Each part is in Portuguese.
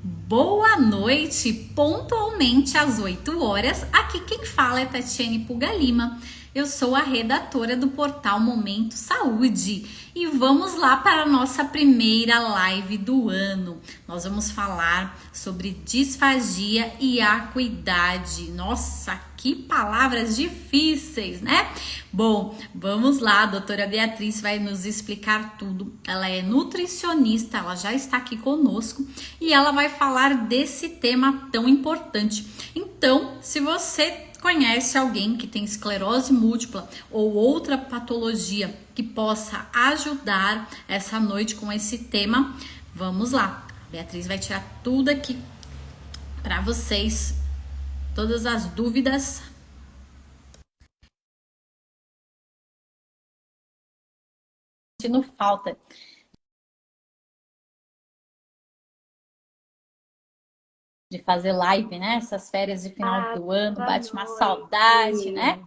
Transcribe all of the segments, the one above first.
Boa noite, pontualmente às 8 horas. Aqui quem fala é Tatiane Puga Lima. Eu sou a redatora do portal Momento Saúde e vamos lá para a nossa primeira live do ano. Nós vamos falar sobre disfagia e acuidade. Nossa, que palavras difíceis, né? Bom, vamos lá, a doutora Beatriz vai nos explicar tudo. Ela é nutricionista, ela já está aqui conosco e ela vai falar desse tema tão importante. Então, se você conhece alguém que tem esclerose múltipla ou outra patologia que possa ajudar essa noite com esse tema, vamos lá. A Beatriz vai tirar tudo aqui para vocês, todas as dúvidas. Não falta de fazer live, né? Essas férias de final do ano, bate uma saudade, né?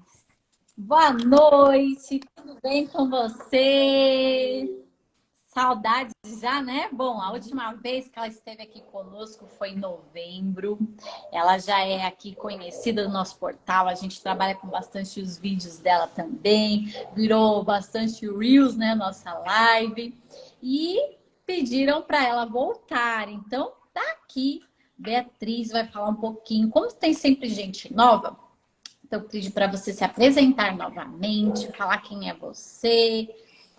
Boa noite, tudo bem com você? Saudades já, né? Bom, a última vez que ela esteve aqui conosco foi em novembro. Ela já é aqui conhecida do nosso portal. A gente trabalha com bastante os vídeos dela também. Virou bastante Reels, né? Nossa live. E pediram para ela voltar. Então, tá aqui. Beatriz vai falar um pouquinho. Como tem sempre gente nova, então eu pedi para você se apresentar novamente, falar quem é você.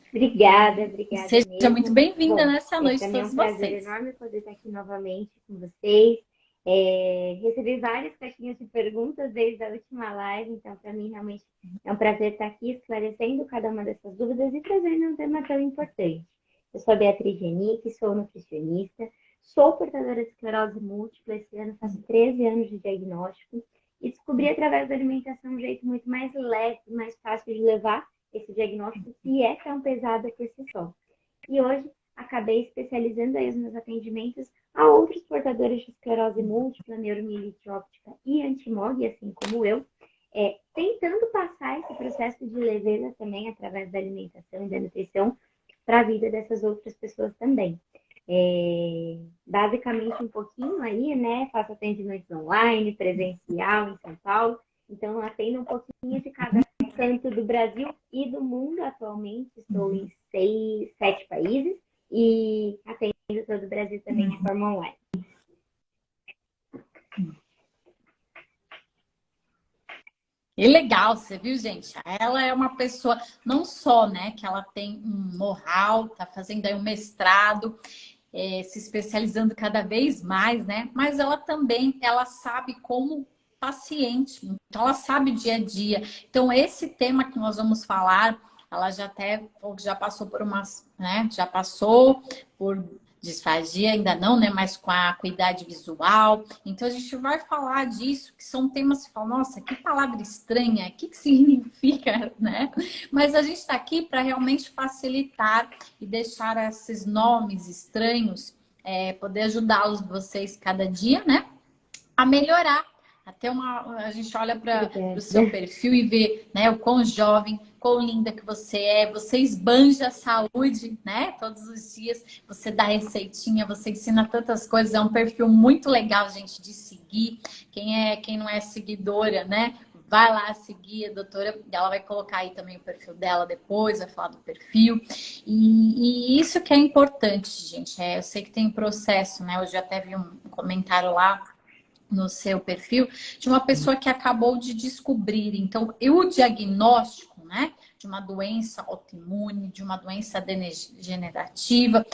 Obrigada Seja mesmo. muito bem-vinda nessa noite, também é todos um prazer vocês. enorme poder estar aqui novamente com vocês. Recebi várias caixinhas de perguntas desde a última live, então para mim realmente é um prazer estar aqui esclarecendo cada uma dessas dúvidas e trazendo um tema tão importante. Eu sou a Beatriz Genick, sou nutricionista, sou portadora de esclerose múltipla, esse ano faço 13 anos de diagnóstico e descobri através da alimentação um jeito muito mais leve, mais fácil de levar esse diagnóstico, que é tão pesado por si só. E hoje acabei especializando aí os meus atendimentos a outros portadores de esclerose múltipla, neuromielite óptica e antimog, assim como eu, tentando passar esse processo de leveza também através da alimentação e da nutrição para a vida dessas outras pessoas também. Basicamente um pouquinho aí, né? Faço atendimentos online, presencial em São Paulo, então atendo um pouquinho de cada canto do Brasil e do mundo atualmente. Estou em 7 países e atendo todo o Brasil também de forma online. E legal, você viu, gente? Ela é uma pessoa, não só, né, que ela tem um know-how, tá fazendo aí um mestrado, se especializando cada vez mais, né? Mas ela também, ela sabe como paciente, então ela sabe o dia a dia. Então, esse tema que nós vamos falar, ela já passou por umas, né? Já passou por disfagia, ainda não, né? Mas com a acuidade visual. Então, a gente vai falar disso, que são temas que falam, nossa, que palavra estranha, o que significa, né? Mas a gente está aqui para realmente facilitar e deixar esses nomes estranhos, poder ajudá-los vocês cada dia, né? A melhorar. A gente olha para o seu perfil e vê, né, o quão jovem, quão linda que você é. Você esbanja a saúde, né? Todos os dias você dá receitinha, você ensina tantas coisas. É um perfil muito legal, gente, de seguir. Quem não é seguidora, né? Vai lá seguir a doutora, ela vai colocar aí também o perfil dela depois, vai falar do perfil. E isso que é importante, gente. Eu sei que tem processo, né? Eu já até vi um comentário lá no seu perfil de uma pessoa que acabou de descobrir. Então, o diagnóstico, né, de uma doença autoimune, de uma doença degenerativa,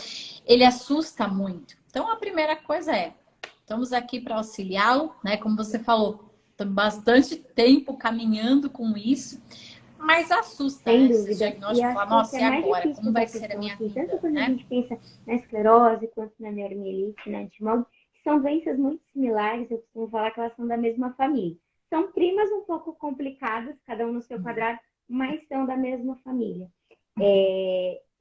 ele assusta muito. Então, a primeira coisa estamos aqui para auxiliá-lo, né? Como você falou, estamos bastante tempo caminhando com isso, mas assusta, Sem né? Esse dúvida. E diagnóstico, acho falar, que o que nossa, é e mais agora? difícil Como da vai ser a questão minha aqui, tanto vida, quando a né? gente pensa na esclerose quanto na neuromielite, na antimog, são doenças muito similares. Eu costumo falar que elas são da mesma família. São primas um pouco complicadas, cada um no seu quadrado, mas são da mesma família.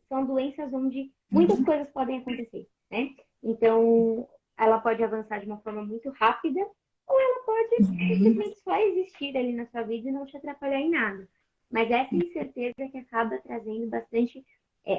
São doenças onde muitas coisas podem acontecer, né? Então, ela pode avançar de uma forma muito rápida ou ela pode simplesmente só existir ali na sua vida e não te atrapalhar em nada. Mas essa incerteza que acaba trazendo bastante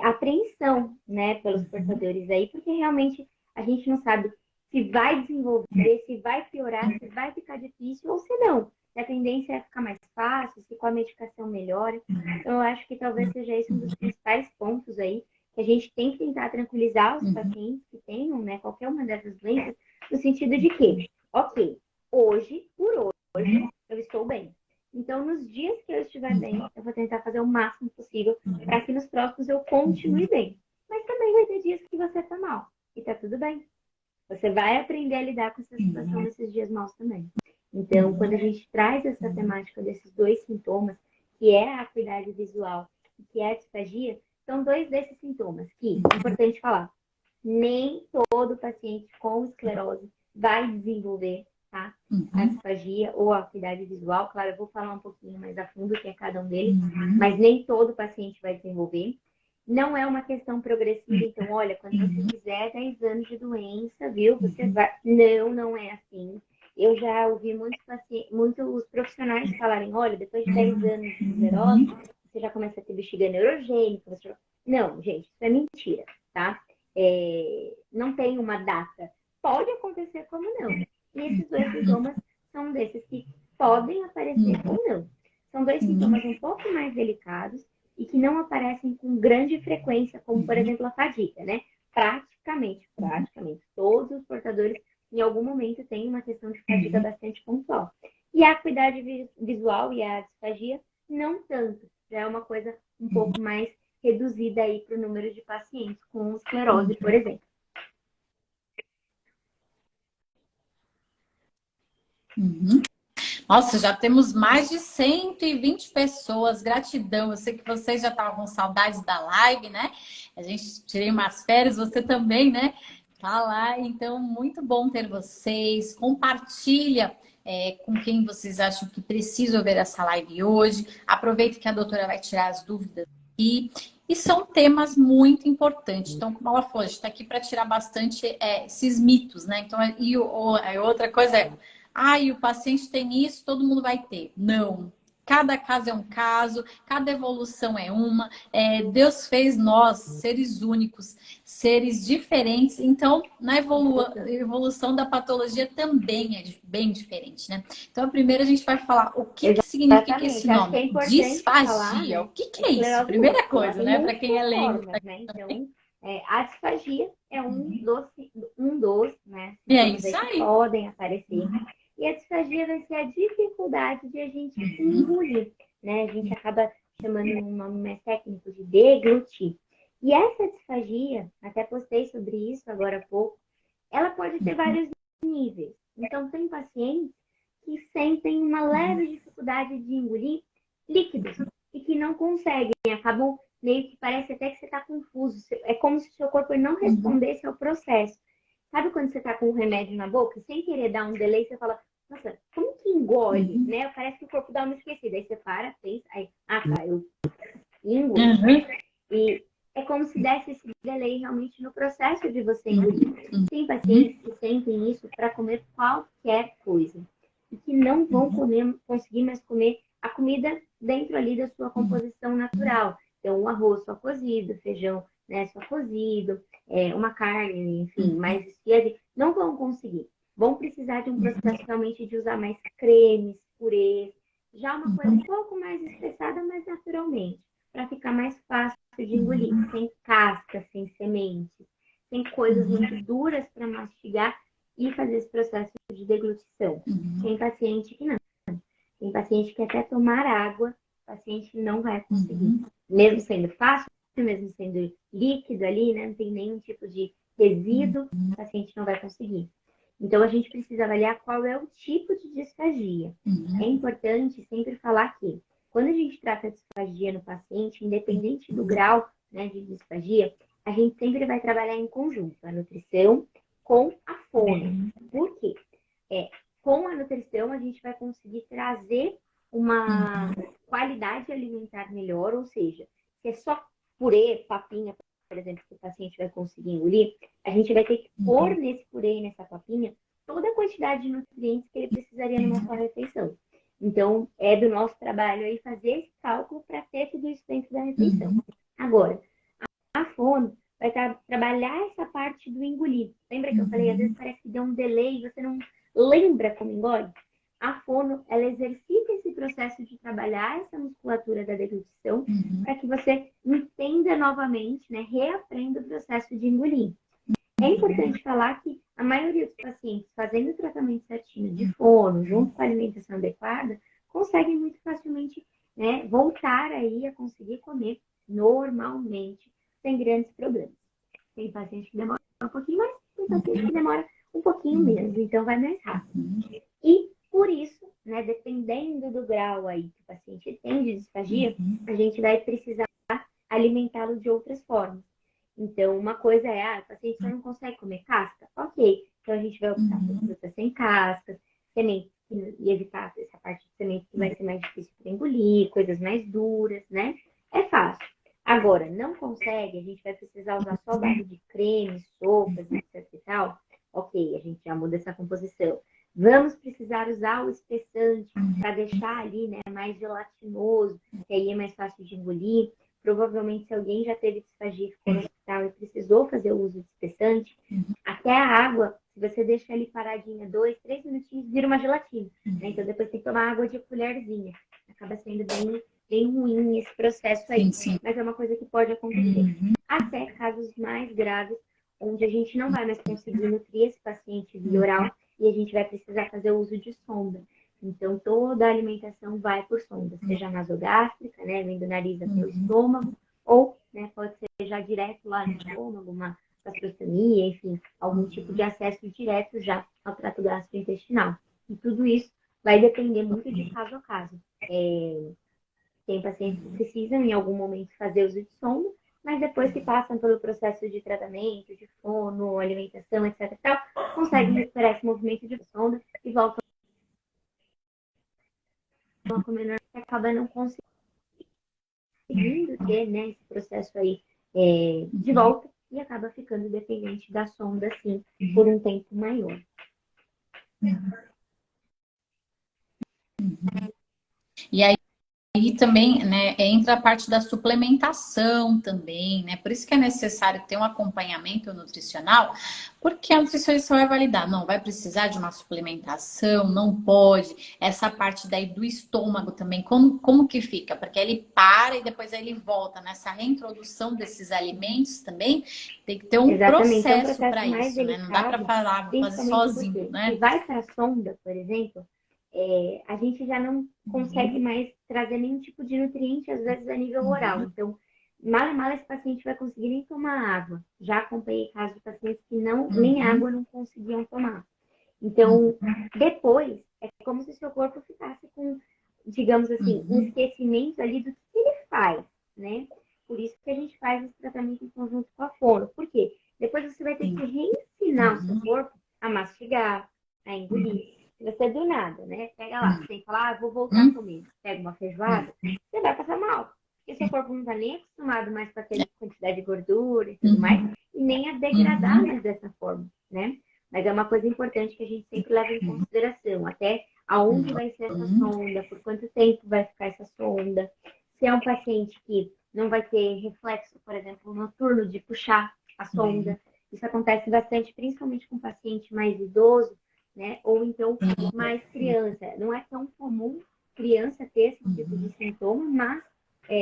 apreensão, né, pelos portadores aí, porque realmente a gente não sabe se vai desenvolver, se vai piorar, se vai ficar difícil ou se não. A tendência é ficar mais fácil, se com a medicação melhora. Então, eu acho que talvez seja esse um dos principais pontos aí, que a gente tem que tentar tranquilizar os pacientes que tenham, né, qualquer uma dessas doenças, no sentido de que, ok, hoje, por hoje, eu estou bem. Então, nos dias que eu estiver bem, eu vou tentar fazer o máximo possível para que nos próximos eu continue bem. Mas também vai ter dias que você está mal. E tá tudo bem. Você vai aprender a lidar com essa situação nesses dias maus também. Então, quando a gente traz essa temática desses dois sintomas, que é a acuidade visual e que é a disfagia, são dois desses sintomas que, é importante falar, nem todo paciente com esclerose vai desenvolver, tá? A disfagia ou a acuidade visual. Claro, eu vou falar um pouquinho mais a fundo que é cada um deles, mas nem todo paciente vai desenvolver. Não é uma questão progressiva, então, olha, quando você fizer 10 anos de doença, viu, você vai... Não, não é assim. Eu já ouvi muitos profissionais falarem, olha, depois de 10 anos de esclerose, você já começa a ter bexiga neurogênica. Não, gente, isso é mentira, tá? Não tem uma data. Pode acontecer como não. E esses dois sintomas são desses que podem aparecer ou não. São dois sintomas um pouco mais delicados e que não aparecem com grande frequência, como, por exemplo, a fadiga, né? Praticamente, todos os portadores, em algum momento, têm uma questão de fadiga bastante pontual. E a acuidade visual e a disfagia, não tanto. Já é uma coisa um pouco mais reduzida aí para o número de pacientes com esclerose, por exemplo. Nossa, já temos mais de 120 pessoas. Gratidão. Eu sei que vocês já estavam com saudades da live, né? A gente tirei umas férias, você também, né? Tá lá. Então, muito bom ter vocês. Compartilha com quem vocês acham que precisa ver essa live hoje. Aproveita que a doutora vai tirar as dúvidas aqui. E são temas muito importantes. Então, como ela falou, a gente está aqui para tirar bastante esses mitos, né? Então, a outra coisa é... e o paciente tem isso, todo mundo vai ter. Não. Cada caso é um caso, cada evolução é uma. Deus fez nós, seres únicos, seres diferentes. Então, na evolução da patologia também é bem diferente, né? Então, primeiro a gente vai falar o que significa esse nome? Acho que é Disfagia. falar, né? O que é isso? Primeira coisa, né? Para quem é leigo. Né? Então, a disfagia é um dos, né, É isso aí. que podem aparecer. E a disfagia vai ser a dificuldade de a gente engolir, né? A gente acaba chamando um nome mais técnico de deglutir. E essa disfagia, até postei sobre isso agora há pouco, ela pode ter vários níveis. Então, tem pacientes que sentem uma leve dificuldade de engolir líquidos e que não conseguem, acabam meio que parece até que você está confuso. É como se o seu corpo não respondesse ao processo. Sabe quando você está com um remédio na boca, sem querer dar um delay, você fala, nossa, como que engole, né? Parece que o corpo dá uma esquecida. Aí você para, pensa, aí, eu engoli. E é como se desse esse delay realmente no processo de você engolir. Tem pacientes que sentem isso para comer qualquer coisa. E que não vão conseguir mais comer a comida dentro ali da sua composição natural. Então, o arroz só cozido, feijão, né, só cozido, uma carne, enfim, mais esfriada, não vão conseguir. Vão precisar de um processo realmente de usar mais cremes, purês, já uma coisa um pouco mais espessada, mas naturalmente, para ficar mais fácil de engolir, sem casca, sem sementes, sem coisas muito duras para mastigar e fazer esse processo de deglutição. Tem paciente que não. Tem paciente que até tomar água, o paciente não vai conseguir. Mesmo sendo fácil, mesmo sendo líquido ali, né? Não tem nenhum tipo de resíduo, o paciente não vai conseguir. Então, a gente precisa avaliar qual é o tipo de disfagia. É importante sempre falar que, quando a gente trata de disfagia no paciente, independente do grau, né, de disfagia, a gente sempre vai trabalhar em conjunto, a nutrição com a fono. Por quê? Com a nutrição, a gente vai conseguir trazer uma qualidade alimentar melhor, ou seja, se é só purê, papinha, por exemplo, que o paciente vai conseguir engolir, a gente vai ter que pôr nesse purê e nessa papinha toda a quantidade de nutrientes que ele precisaria numa só refeição. Então, é do nosso trabalho aí fazer esse cálculo para ter tudo isso dentro da refeição. Agora, a fono vai trabalhar essa parte do engolir. Lembra que eu falei, às vezes parece que deu um delay, você não lembra como engole? A fono, ela exercita esse processo de trabalhar essa musculatura da deglutição para que você entenda novamente, né, reaprenda o processo de engolir. É importante falar que a maioria dos pacientes fazendo o tratamento certinho de fono, junto com a alimentação adequada, conseguem muito facilmente, né, voltar aí a conseguir comer normalmente, sem grandes problemas. Tem paciente que demora um pouquinho mais, tem paciente que demora um pouquinho menos, então vai mais rápido. E por isso, né, dependendo do grau aí que o paciente tem de disfagia, a gente vai precisar alimentá-lo de outras formas. Então, uma coisa é, o paciente só não consegue comer casca? Ok. Então, a gente vai optar por frutas sem casca, sementes, e evitar essa parte de sementes que vai ser mais difícil para engolir, coisas mais duras, né? É fácil. Agora, não consegue, a gente vai precisar usar só base de creme, sopas, etc e tal. Ok, a gente já muda essa composição. Vamos precisar usar o espessante para deixar ali, né, mais gelatinoso, que aí é mais fácil de engolir. Provavelmente, se alguém já teve disfagia, ficou no hospital e precisou fazer o uso de espessante, até a água, se você deixa ali paradinha 2, 3 minutinhos, vira uma gelatina. Né? Então, depois tem que tomar água de colherzinha. Acaba sendo bem ruim esse processo aí. Sim. Mas é uma coisa que pode acontecer. Até casos mais graves, onde a gente não vai mais conseguir nutrir esse paciente via oral e a gente vai precisar fazer o uso de sonda. Então, toda a alimentação vai por sonda, seja nasogástrica, né, vem do nariz até o estômago, ou, né, pode ser já direto lá no estômago, uma gastrostomia, enfim, algum tipo de acesso direto já ao trato gastrointestinal. E tudo isso vai depender muito de caso a caso. Tem pacientes que precisam, em algum momento, fazer uso de sonda, mas depois que passam pelo processo de tratamento, de fono, alimentação, etc., conseguem recuperar esse movimento de sonda e voltam a comer normal, que acaba não conseguindo ter, né, esse processo aí de volta e acaba ficando dependente da sonda, assim, por um tempo maior. E aí também, né, entra a parte da suplementação também, né? Por isso que é necessário ter um acompanhamento nutricional, porque a nutricionista vai validar, não, vai precisar de uma suplementação, não pode. Essa parte daí do estômago também, como que fica? Porque ele para e depois ele volta nessa reintrodução desses alimentos também, tem que ter um Exatamente, é um processo processo para mais isso, né? Não dá para delicado, falar, vou fazer principalmente sozinho, porque se né? vai para a sonda, por exemplo, a gente já não consegue mais trazer nenhum tipo de nutriente, às vezes, a nível oral. Então, mal e mal esse paciente vai conseguir nem tomar água. Já acompanhei casos de pacientes que nem água não conseguiam tomar. Então, depois, é como se o seu corpo ficasse com, digamos assim, um esquecimento ali do que ele faz, né? Por isso que a gente faz esse tratamento em conjunto com a fono. Por quê? Depois você vai ter que reensinar o seu corpo a mastigar, a engolir. Se você do nada, né? Pega lá, você fala, vou voltar a comer. Pega uma feijoada, você vai passar mal. Porque seu corpo não está nem acostumado mais com aquela quantidade de gordura e tudo mais, e nem a degradar mais dessa forma, né? Mas é uma coisa importante que a gente sempre leva em consideração, até aonde vai ser essa sonda, por quanto tempo vai ficar essa sonda. Se é um paciente que não vai ter reflexo, por exemplo, noturno de puxar a sonda. Isso acontece bastante, principalmente com paciente mais idoso, né? Ou então mais criança. Não é tão comum criança ter esse tipo de sintoma, mas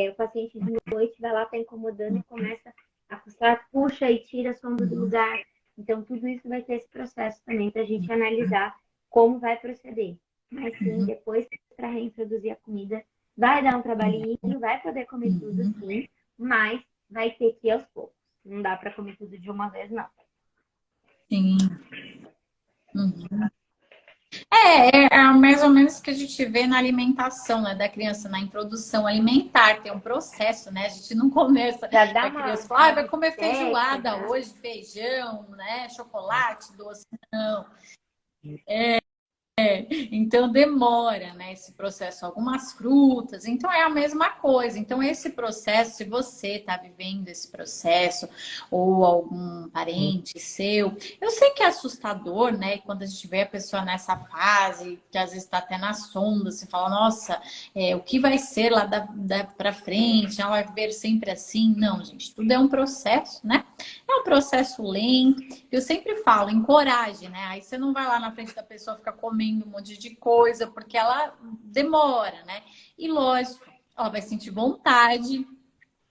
o paciente de noite vai lá, está incomodando e começa a coçar, puxa e tira a sonda do lugar. Então, tudo isso vai ter esse processo também para a gente analisar como vai proceder. Mas sim, depois, para reintroduzir a comida, vai dar um trabalhinho, vai poder comer tudo sim, mas vai ter que ir aos poucos. Não dá para comer tudo de uma vez, não. Sim. É mais ou menos o que a gente vê na alimentação, né, da criança, na introdução alimentar, tem um processo, né? A gente não começa, Já dá a criança fala, vai comer feijoada já. hoje, feijão, né, chocolate, doce, não. Então demora, né, esse processo, algumas frutas, então é a mesma coisa. Então esse processo, se você está vivendo esse processo ou algum parente seu, eu sei que é assustador, né, quando a gente vê a pessoa nessa fase, que às vezes está até na sonda, você fala, nossa, o que vai ser lá para frente? Ela vai viver sempre assim? Não, gente, tudo é um processo, né? É um processo lento. Eu sempre falo, encoraje, né? Aí você não vai lá na frente da pessoa ficar comendo um monte de coisa, porque ela demora, né? E lógico, ela vai sentir vontade,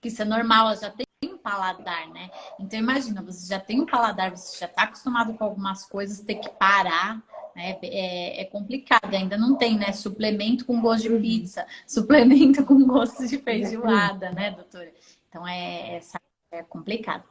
que isso é normal, ela já tem um paladar, né? Então imagina, você já tem um paladar, você já está acostumado com algumas coisas, ter que parar, né? É complicado, ainda não tem, né? Suplemento com gosto de Uhum. pizza, suplemento com gosto de Exatamente. feijoada, né, doutora? Então é complicado.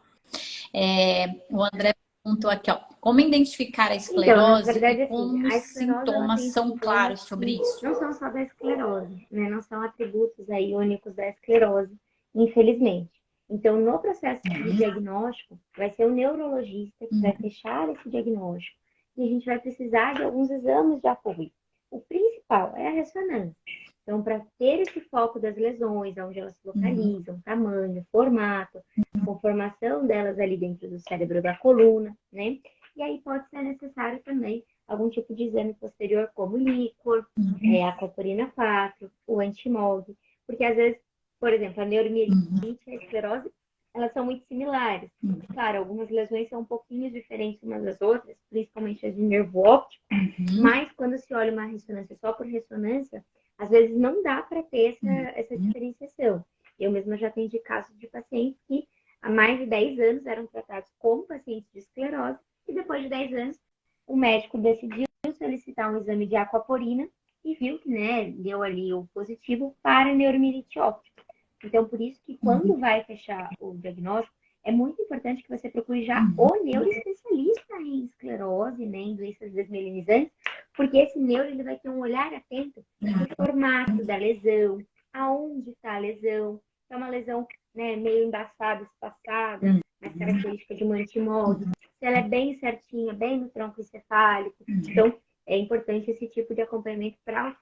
O André perguntou aqui, ó, como identificar a Então, na esclerose e verdade, assim, como os a esclerose ela sintomas tem são sintomas claros sobre que isso? não são só da esclerose, né? Não são atributos aí únicos da esclerose, infelizmente. Então, no processo de Uhum, diagnóstico, vai ser o neurologista que vai fechar esse diagnóstico e a gente vai precisar de alguns exames de apoio. O principal é a ressonância. Então, para ter esse foco das lesões, onde elas se uhum, localizam, tamanho, formato, conformação delas ali dentro do cérebro da coluna, né? E aí pode ser necessário também algum tipo de exame posterior, como líquor, uhum, a coporina 4, o antimog, porque às vezes, por exemplo, a neuromielite uhum, e a esclerose, elas são muito similares. Claro, algumas lesões são um pouquinho diferentes umas das outras, principalmente as de nervo óptico, uhum, mas quando se olha uma ressonância só por ressonância, às vezes não dá para ter essa uhum, diferenciação. Eu mesma já atendi casos de pacientes que há mais de 10 anos eram tratados como pacientes de esclerose e depois de 10 anos o médico decidiu solicitar um exame de aquaporina e viu que, né, deu ali o positivo para neuromielite óptica. Então, por isso que quando vai fechar o diagnóstico, é muito importante que você procure já uhum, o neuroespecialista em esclerose, né, em doenças desmielinizantes, porque esse neuro ele vai ter um olhar atento no formato da lesão, aonde está a lesão, se é uma lesão, né, meio embaçada, espaçada, mais característica de uma antimose, se ela é bem certinha, bem no tronco encefálico. Então, é importante esse tipo de acompanhamento para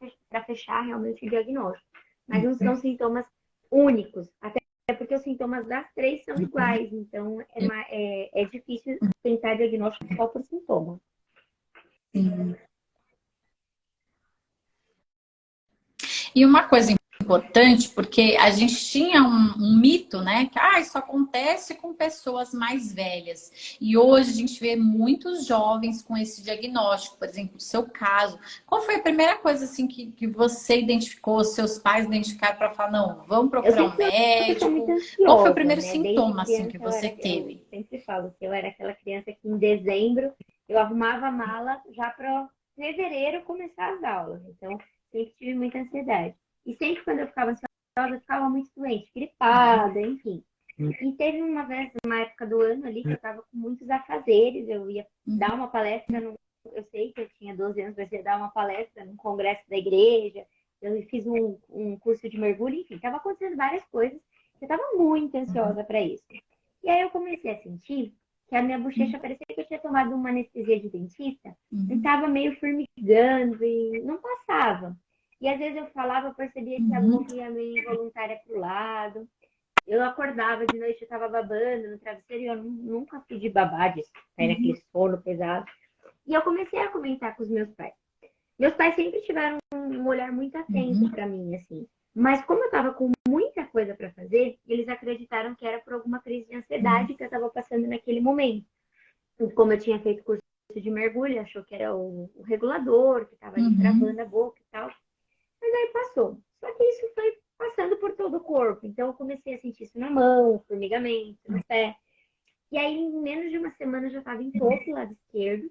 fechar realmente o diagnóstico. Mas não são sintomas únicos, até porque os sintomas das três são iguais, então é difícil tentar diagnóstico só por sintoma. uhum. E uma coisa importante, porque a gente tinha um mito, né? Que isso acontece com pessoas mais velhas. E hoje a gente vê muitos jovens com esse diagnóstico, por exemplo, o seu caso. Qual foi a primeira coisa assim que você identificou, seus pais identificaram para falar, não, vamos Eu procurar sempre um fui uma pessoa muito médico? Qual foi o ansiosa, primeiro né? Desde sintoma assim criança que você eu teve? sempre falo que eu era aquela criança que em dezembro eu arrumava a mala já para fevereiro começar as aulas. Então, sempre tive muita ansiedade. E sempre quando eu ficava ansiosa, eu ficava muito doente, gripada, enfim. E teve uma vez, uma época do ano ali, que eu estava com muitos afazeres, eu ia dar uma palestra, eu sei que eu tinha 12 anos, mas ia dar uma palestra num congresso da igreja, eu fiz um curso de mergulho, enfim, estava acontecendo várias coisas, eu estava muito ansiosa para isso. E aí eu comecei a sentir que a minha bochecha parecia que eu tinha tomado uma anestesia de dentista, e Uhum, estava meio formigando e não passava. E às vezes eu falava, eu percebia que a uhum, boca ia meio involuntária para o lado. Eu acordava de noite, eu estava babando no travesseiro e eu nunca fui de babar, de cair naquele uhum, sono pesado. E eu comecei a comentar com os meus pais. Meus pais sempre tiveram um olhar muito atento uhum, para mim, assim. Mas como eu estava com muita coisa para fazer, eles acreditaram que era por alguma crise de uhum, ansiedade que eu estava passando naquele momento. E como eu tinha feito curso de mergulho, achou que era o regulador, que estava ali uhum, travando a boca e tal. Mas aí passou. Só que isso foi passando por todo o corpo. Então eu comecei a sentir isso na mão, formigamento, no pé. E aí, em menos de uma semana, eu já estava em todo o lado esquerdo.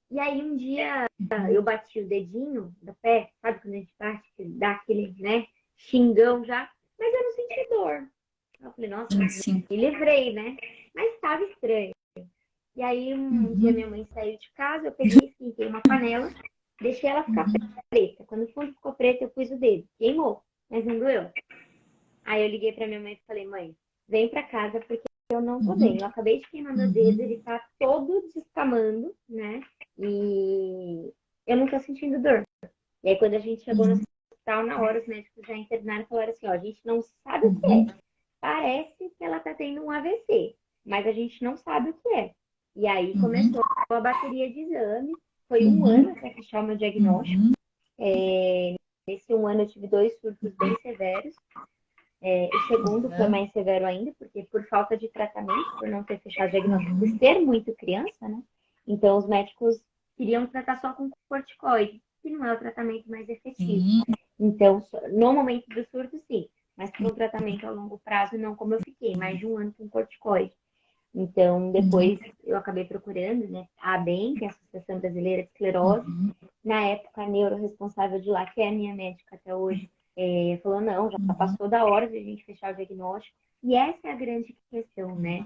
E aí, um dia, eu bati o dedinho do pé, sabe quando a gente bate, que dá aquele, né, xingão já, mas eu não senti dor. Eu falei, nossa, sim, me sim. livrei, né? Mas estava estranho. E aí, um dia, Uhum, minha mãe saiu de casa, eu peguei, esquentei uma panela, deixei ela ficar uhum, preta. Quando o fundo ficou preto, eu pus o dedo. Queimou, mas não doeu. Aí eu liguei pra minha mãe e falei, mãe, vem pra casa porque eu não tô uhum, bem. Eu acabei de queimar meu dedo, uhum. ele tá todo descamando, né? E eu não tô sentindo dor. E aí, quando a gente chegou no hospital, na hora, os médicos já internaram e falaram assim, ó, a gente não sabe o que é. Parece que ela tá tendo um AVC, mas a gente não sabe o que é. E aí começou a bateria de exames. Foi um ano até que achar o meu diagnóstico. Nesse um ano eu tive 2 surtos bem severos. O segundo foi mais severo ainda, porque por falta de tratamento, por não ter fechado o diagnóstico, por ser muito criança, né? Então os médicos queriam tratar só com corticoide, que não é o tratamento mais efetivo. Então, no momento do surto, sim, mas para um tratamento a longo prazo, não como eu fiquei, mais de um ano com corticoide. Então, depois eu acabei procurando, né, a ABEM, que é a Associação Brasileira de Esclerose. Na época, a neuroresponsável de lá, que é a minha médica até hoje, falou, não, já passou da hora de a gente fechar o diagnóstico. E essa é a grande questão, né?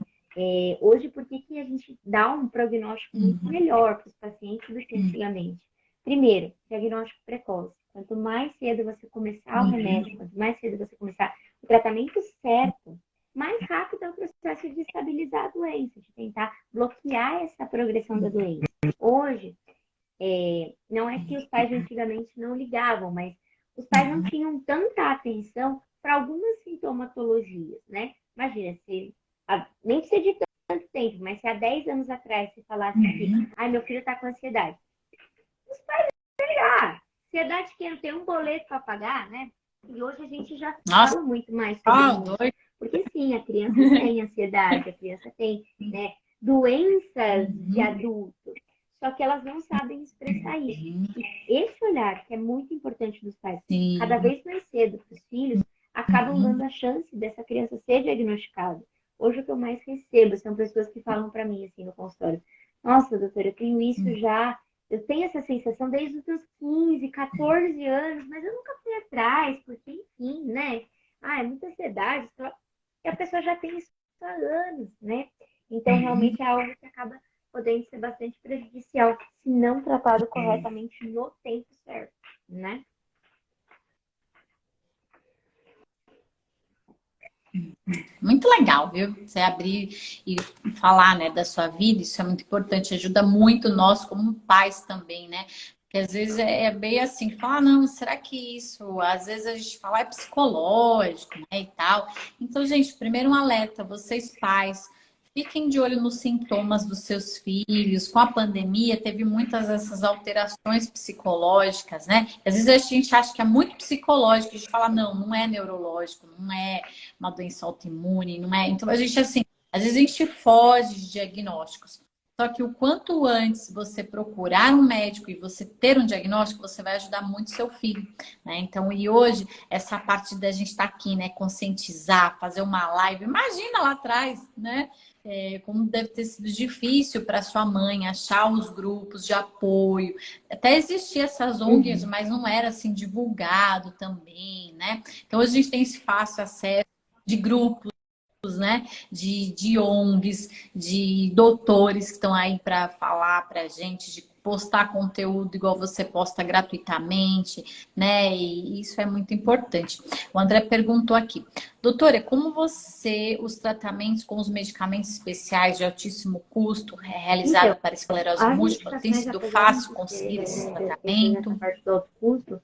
Hoje, por que que a gente dá um prognóstico muito melhor para os pacientes do que antigamente? Primeiro, diagnóstico precoce. Quanto mais cedo você começar o remédio, quanto mais cedo você começar o tratamento certo, mais rápido é o processo de estabilizar a doença, de tentar bloquear essa progressão da doença. Hoje, não é que os pais antigamente não ligavam, mas os pais não tinham tanta atenção para algumas sintomatologias, né? Imagina, se nem precisa de tanto tempo, mas se há 10 anos atrás se falasse que, ai, meu filho está com ansiedade, os pais vão ligar. Ansiedade que não tem um boleto para pagar, né? E hoje a gente já fala muito mais sobre isso. Porque sim, a criança tem ansiedade, a criança tem, né, doenças de adulto. Só que elas não sabem expressar isso. E esse olhar, que é muito importante dos pais, cada vez mais cedo para os filhos, acabam dando a chance dessa criança ser diagnosticada. Hoje o que eu mais recebo são pessoas que falam para mim, assim, no consultório, nossa, doutora, eu tenho isso já, eu tenho essa sensação desde os meus 15, 14 anos, mas eu nunca fui atrás, porque, enfim, né? É muita ansiedade. E a pessoa já tem isso há anos, né? Então, realmente é algo que acaba podendo ser bastante prejudicial se não tratado corretamente no tempo certo, né? Muito legal, viu? Você abrir e falar, né, da sua vida, isso é muito importante, ajuda muito nós como pais também, né? Porque às vezes é bem assim, falar, não, será que isso? Às vezes a gente fala é psicológico, né, e tal. Então, gente, primeiro um alerta, vocês pais, fiquem de olho nos sintomas dos seus filhos. Com a pandemia, teve muitas dessas alterações psicológicas, né? Às vezes a gente acha que é muito psicológico, a gente fala, não, não é neurológico, não é uma doença autoimune, não é? Então a gente, assim, às vezes a gente foge de diagnósticos. Só que o quanto antes você procurar um médico e você ter um diagnóstico, você vai ajudar muito seu filho, né? Então, e hoje, essa parte da gente estar aqui, né? Conscientizar, fazer uma live. Imagina lá atrás, né? Como deve ter sido difícil para sua mãe achar os grupos de apoio. Até existiam essas ONGs, mas não era assim divulgado também, né? Então hoje a gente tem esse fácil acesso de grupos, né? De ONGs, de doutores que estão aí para falar para a gente, de postar conteúdo igual você posta gratuitamente, né? E isso é muito importante. O André perguntou aqui, doutora, como os tratamentos com os medicamentos especiais de altíssimo custo realizado Então, para esclerose as múltipla, tem medicações, sido apesar de fácil ser, conseguir esse eu tenho essa tratamento? parte do alto custo,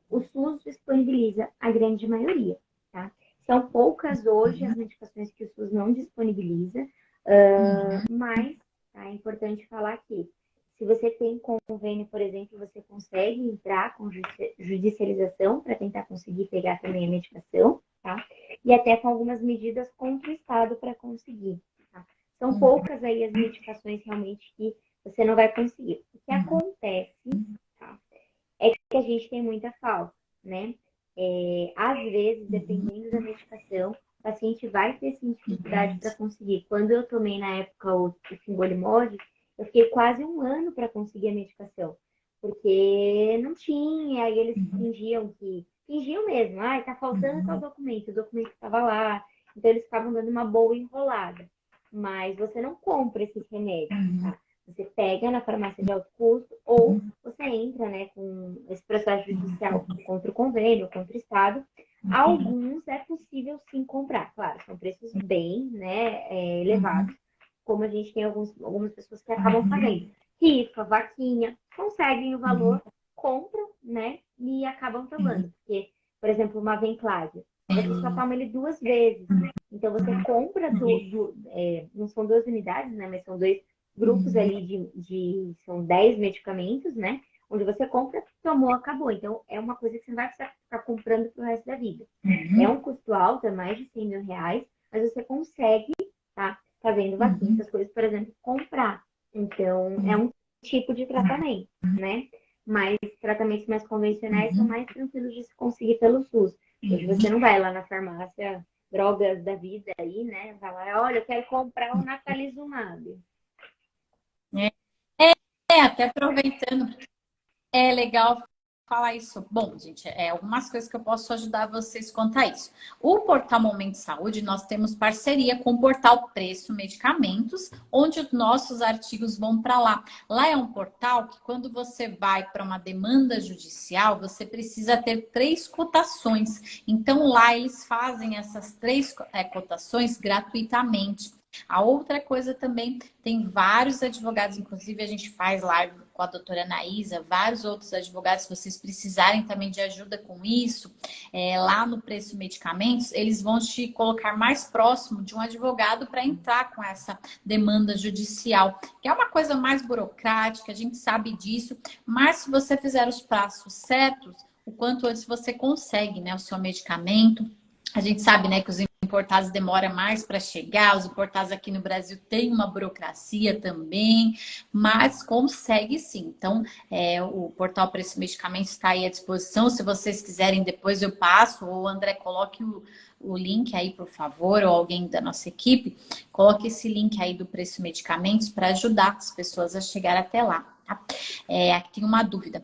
o SUS disponibiliza a grande maioria, tá? São poucas hoje as medicações que o SUS não disponibiliza, mas tá, é importante falar que se você tem convênio, por exemplo, você consegue entrar com judicialização para tentar conseguir pegar também a medicação, tá? E até com algumas medidas contra o Estado para conseguir. Tá? São poucas aí as medicações realmente que você não vai conseguir. O que acontece, tá, é que a gente tem muita falta, né? Às vezes, dependendo da medicação, o paciente vai ter sim dificuldade para conseguir. Quando eu tomei na época o Fingolimod, eu fiquei quase um ano para conseguir a medicação, porque não tinha, aí eles fingiam mesmo, tá faltando tal documento, o documento estava lá, então eles ficavam dando uma boa enrolada. Mas você não compra esses remédios, tá? Você pega na farmácia de alto custo ou você entra, né, com esse processo judicial contra o convênio, contra o Estado. Alguns é possível sim comprar, claro, são preços bem, né, elevados, como a gente tem algumas pessoas que acabam fazendo. rifa, vaquinha, conseguem o valor, compram, né? E acabam tomando. Porque, por exemplo, uma Venclave, você só toma ele 2 vezes. Então, você compra, não são 2 unidades, né? Mas são 2 grupos ali são 10 medicamentos, né? Onde você compra, tomou, acabou. Então, é uma coisa que você não vai precisar ficar comprando pro resto da vida. É um custo alto, é mais de 100 mil reais, mas você consegue, tá? Fazendo vaquinha, essas coisas, por exemplo, comprar. Então, é um tipo de tratamento, né? Mas tratamentos mais convencionais são mais tranquilos de se conseguir pelo SUS. Hoje você não vai lá na farmácia, drogas da vida aí, né? Vai lá, olha, eu quero comprar o Natalizumab. Até aproveitando, é legal falar isso. Bom, gente, algumas coisas que eu posso ajudar vocês quanto a isso. O portal Momento Saúde, nós temos parceria com o portal Preço Medicamentos, onde os nossos artigos vão para lá. Lá é um portal que quando você vai para uma demanda judicial, você precisa ter 3 cotações. Então, lá eles fazem essas 3 cotações gratuitamente. A outra coisa também, tem vários advogados, inclusive a gente faz live com a doutora Anaísa, vários outros advogados, se vocês precisarem também de ajuda com isso, lá no Preço Medicamentos, eles vão te colocar mais próximo de um advogado para entrar com essa demanda judicial, que é uma coisa mais burocrática, a gente sabe disso, mas se você fizer os passos certos, o quanto antes você consegue, né, o seu medicamento. A gente sabe, né, que os importados demoram mais para chegar, os importados aqui no Brasil têm uma burocracia também, mas consegue sim. Então, o portal Preço Medicamentos está aí à disposição. Se vocês quiserem, depois eu passo, ou o André, coloque o link aí, por favor, ou alguém da nossa equipe, coloque esse link aí do Preço Medicamentos para ajudar as pessoas a chegar até lá. Tá? Aqui tem uma dúvida.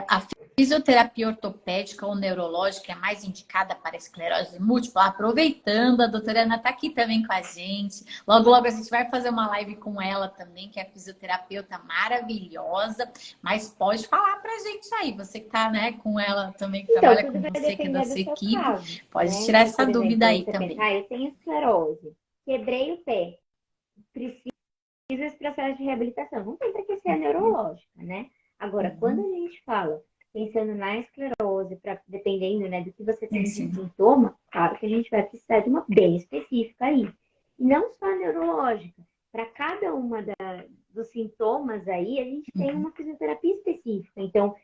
A fisioterapia ortopédica ou neurológica é mais indicada para esclerose múltipla? Aproveitando, a doutora Ana está aqui também com a gente. Logo, logo a gente vai fazer uma live com ela também, que é fisioterapeuta maravilhosa. Mas pode falar para a gente aí, você que está, né, com ela também, que Então, trabalha tudo com vai você, que é da depender sua do seu equipe, caso, pode né? tirar Então, essa por dúvida exemplo, aí você também. pensa, eu tenho esclerose, quebrei o pé, preciso esse processo de reabilitação. Não tem para que ser neurológica, né? Agora, quando a gente fala pensando na esclerose, dependendo, né, do que você tem de sintoma, claro que a gente vai precisar de uma bem específica aí. E não só a neurológica. Para cada uma dos sintomas aí, a gente tem uma fisioterapia específica. Então,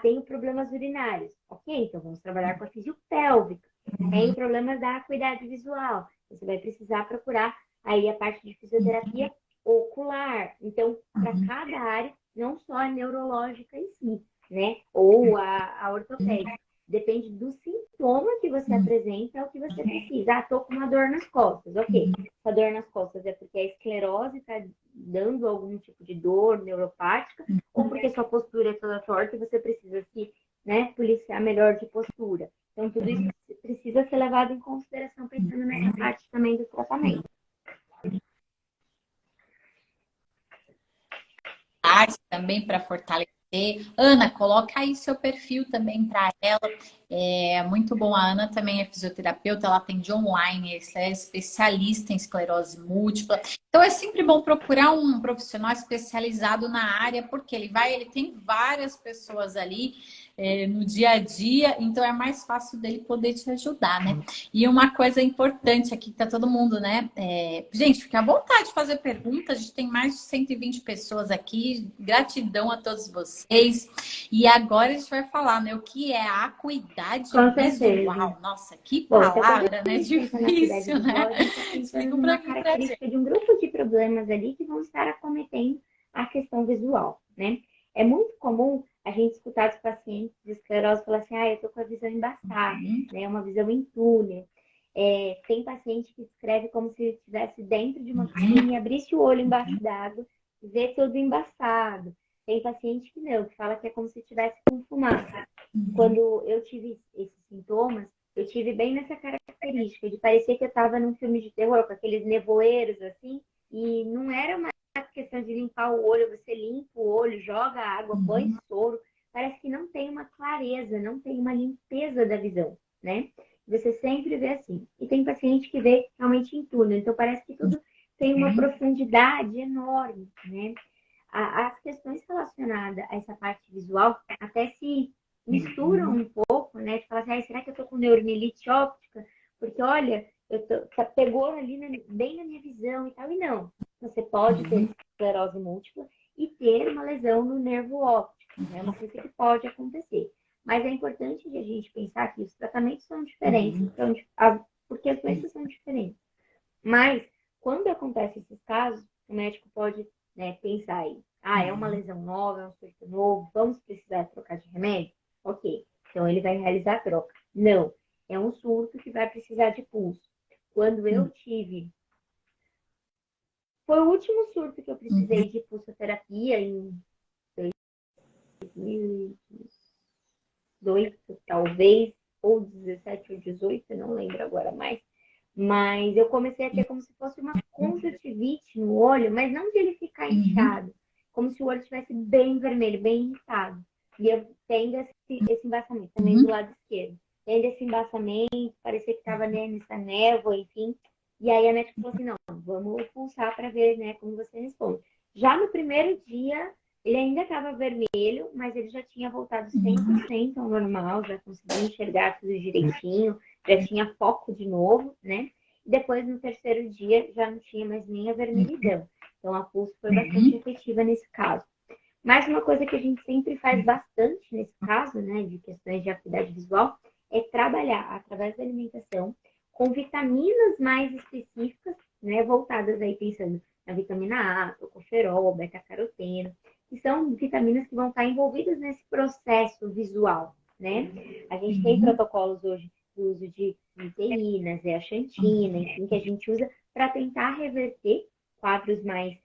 tenho problemas urinários. Ok, então vamos trabalhar com a fisiopélvica. Tenho problemas da acuidade visual. Você vai precisar procurar aí a parte de fisioterapia ocular. Então, para cada área, não só a neurológica em si, né? Ou a ortopédica. Depende do sintoma que você apresenta, é o que você precisa. Tô com uma dor nas costas. Ok, essa dor nas costas é porque a esclerose está dando algum tipo de dor neuropática, ou porque sua postura é toda torta e você precisa se, né, policiar melhor de postura. Então, tudo isso precisa ser levado em consideração pensando nessa parte também do tratamento. Também para fortalecer. Ana, coloca aí seu perfil também para ela. É muito bom. A Ana também é fisioterapeuta, ela atende online, é especialista em esclerose múltipla. Então é sempre bom procurar um profissional especializado na área, porque ele tem várias pessoas ali no dia a dia, então é mais fácil dele poder te ajudar, né? E uma coisa importante aqui, que tá todo mundo, né? Gente, fica à vontade de fazer perguntas, a gente tem mais de 120 pessoas aqui, gratidão a todos vocês. E agora a gente vai falar, né, o que é a acuidade visual. Nossa, que Bom, então, quando palavra, a né? gente pensa na acuidade Difícil, visual, né? a gente está pensando Explica numa para mim, pra gente. característica de um grupo de problemas ali que vão estar acometendo a questão visual, né? É muito comum a gente escutar dos pacientes de esclerose falar assim, eu tô com a visão embaçada, né? Uma visão em túnel. Tem paciente que escreve como se estivesse dentro de uma piscina e abrisse o olho embaixo d'água e vê tudo embaçado. Tem paciente que não, que fala que é como se estivesse com fumaça. Quando eu tive esses sintomas, eu tive bem nessa característica de parecer que eu estava num filme de terror, com aqueles nevoeiros assim, e não era uma questão de limpar o olho, você limpa o olho, joga água, põe soro, parece que não tem uma clareza, não tem uma limpeza da visão, né? Você sempre vê assim. E tem paciente que vê realmente em túnel, então parece que tudo tem uma profundidade enorme, né? As questões relacionadas a essa parte visual até se misturam um pouco, né? De falar assim, será que eu tô com neuromielite óptica? Porque, olha, pegou ali bem na minha visão e tal. E não, você pode ter esclerose múltipla e ter uma lesão no nervo óptico. É uma coisa que pode acontecer. Mas é importante a gente pensar que os tratamentos são diferentes, porque as doenças são diferentes. Mas, quando acontecem esses casos, o médico pode, né, pensar aí, é uma lesão nova, é um surto novo, vamos precisar trocar de remédio? Ok, então ele vai realizar a troca. Não, é um surto que vai precisar de pulso. Quando eu tive... Foi o último surto que eu precisei de pulsoterapia em 2018, talvez, ou 17 ou 18, não lembro agora mais. Mas eu comecei a ter como se fosse uma conjuntivite no olho, mas não de ele ficar inchado, como se o olho estivesse bem vermelho, bem irritado. E eu tendo esse embaçamento também do lado esquerdo. Tendo esse embaçamento, parecia que estava nessa névoa, enfim. E aí a médica falou assim, não, vamos pulsar para ver, né, como você responde. Já no primeiro dia, ele ainda estava vermelho, mas ele já tinha voltado 100% ao normal, já conseguia enxergar tudo direitinho, já tinha foco de novo, né? E depois, no terceiro dia, já não tinha mais nem a vermelhidão. Então, a pulso foi bastante efetiva nesse caso. Mas uma coisa que a gente sempre faz bastante nesse caso, né, de questões de acuidade visual, é trabalhar através da alimentação com vitaminas mais específicas, né, voltadas aí pensando na vitamina A, tocoferol, beta-caroteno, que são vitaminas que vão estar envolvidas nesse processo visual, né? A gente tem protocolos hoje do uso de proteínas, zeaxantina, enfim, que a gente usa para tentar reverter quadros mais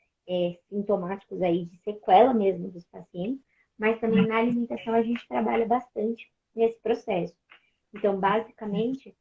sintomáticos aí de sequela mesmo dos pacientes, mas também na alimentação a gente trabalha bastante nesse processo. Então, basicamente,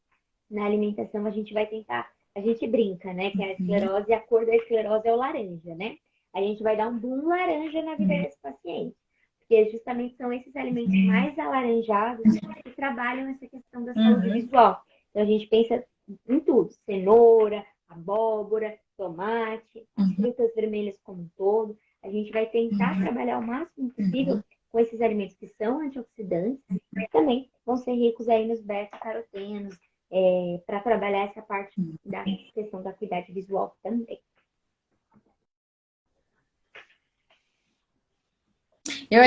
na alimentação a gente vai tentar, a gente brinca, né, que a esclerose, a cor da esclerose é o laranja, né? A gente vai dar um boom laranja na vida desse paciente, porque justamente são esses alimentos mais alaranjados que trabalham essa questão da saúde visual. Então, a gente pensa em tudo, cenoura, abóbora, tomate, as frutas vermelhas como um todo. A gente vai tentar trabalhar o máximo possível com esses alimentos que são antioxidantes e também vão ser ricos aí nos beta-carotenos, para trabalhar essa parte da questão da acuidade visual também. Eu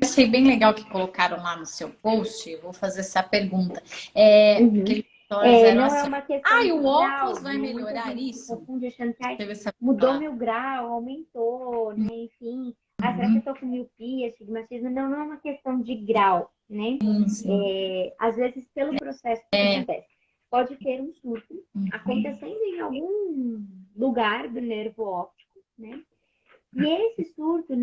achei bem legal que colocaram lá no seu post, eu vou fazer essa pergunta. Porque não assim, é uma questão de o grau, óculos vai né? Muita melhorar gente se isso? confunde achando que Teve essa... mudou meu grau, aumentou, né? Enfim, será que eu tô com miopia, astigmatismo? Não, não é uma questão de grau, né? Às vezes, pelo processo que acontece. Pode ter um surto acontecendo em algum lugar do nervo óptico, né? E esse surto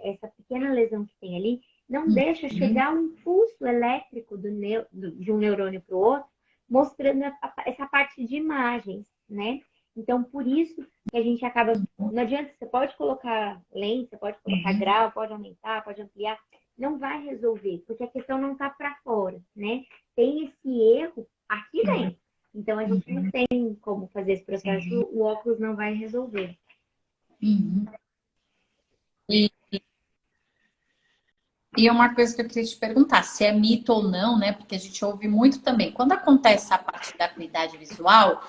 essa pequena lesão que tem ali, não deixa chegar um impulso elétrico de um neurônio para o outro, mostrando essa parte de imagens, né? Então, por isso que a gente acaba... Não adianta, você pode colocar lente, você pode colocar grau, pode aumentar, pode ampliar, não vai resolver, porque a questão não está para fora, né? Tem esse erro aqui dentro. Então, a gente não tem como fazer esse processo, o óculos não vai resolver. E uma coisa que eu queria te perguntar, se é mito ou não, né? Porque a gente ouve muito também. Quando acontece a parte da acuidade visual,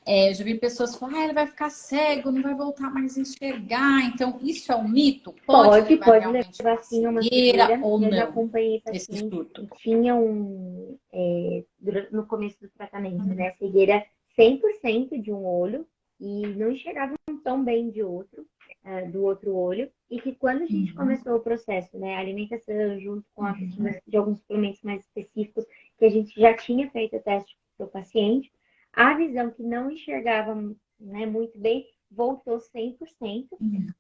eu já vi pessoas falando, ele vai ficar cego, não vai voltar mais a enxergar. Então, isso é um mito? Pode levar Pode realmente levar uma sim a uma cegueira cegueira. ou Eu já não, acompanhei esse pacientes surto? que tinham, no começo do tratamento, né, cegueira 100% de um olho e não enxergavam tão bem do outro olho. E que quando a gente começou o processo, né, a alimentação, junto com a questão de alguns suplementos mais específicos, que a gente já tinha feito o teste para o paciente, a visão que não enxergava, né, muito bem voltou 100%,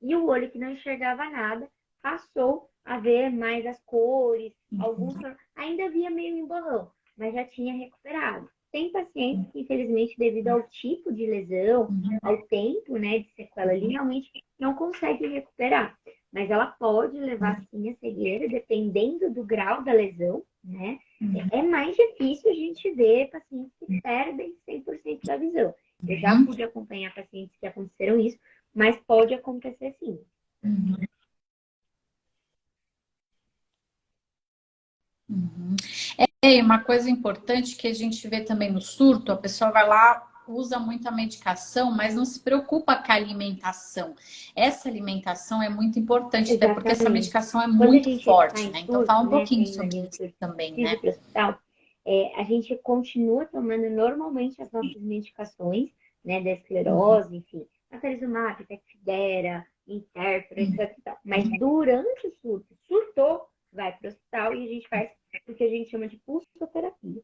e o olho que não enxergava nada passou a ver mais as cores, ainda via meio em borrão, mas já tinha recuperado. Tem pacientes que, infelizmente, devido ao tipo de lesão, ao tempo, né, de sequela ali, realmente não consegue recuperar. Mas ela pode levar, sim, a cegueira, dependendo do grau da lesão, né? É mais difícil a gente ver pacientes que perdem 100% da visão. Eu já pude acompanhar pacientes que aconteceram isso, mas pode acontecer sim. Uhum. É uma coisa importante que a gente vê também no surto, a pessoa vai lá, usa muita medicação, mas não se preocupa com a alimentação. Essa alimentação é muito importante, até porque essa Exatamente. medicação é Quando a muito gente está forte, em né? Então fala surto, um né, pouquinho tem ali sobre um isso surto, também, precisa ir né? para o hospital, a gente continua tomando normalmente as nossas medicações, né, da Uhum, esclerose, enfim, Atezolizumab, Tecfidera, Interferon, uhum, etc. e tal. Mas durante o surto, surtou, vai para o hospital e a gente faz o que a gente chama de pulsoterapia.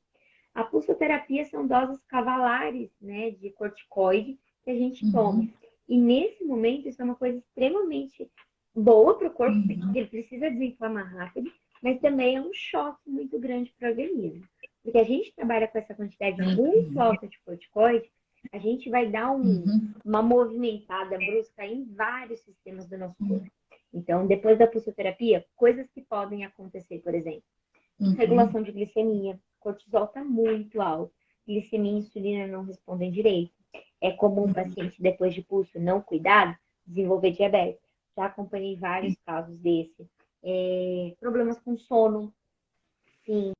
A pulsoterapia são doses cavalares, né, de corticoide que a gente toma. uhum, E nesse momento, isso é uma coisa extremamente boa para o corpo, porque uhum, ele precisa desinflamar rápido, mas também é um choque muito grande para o organismo. Porque a gente trabalha com essa quantidade muito alta de corticoide, a gente vai dar uhum, uma movimentada brusca em vários sistemas do nosso corpo. uhum, Então, depois da pulsoterapia, coisas que podem acontecer, por exemplo, uhum, regulação de glicemia, cortisol está muito alto, glicemia e insulina não respondem direito. É comum o paciente, depois de pulso não cuidado, desenvolver diabetes. Já acompanhei vários casos desse. Problemas com sono, sim,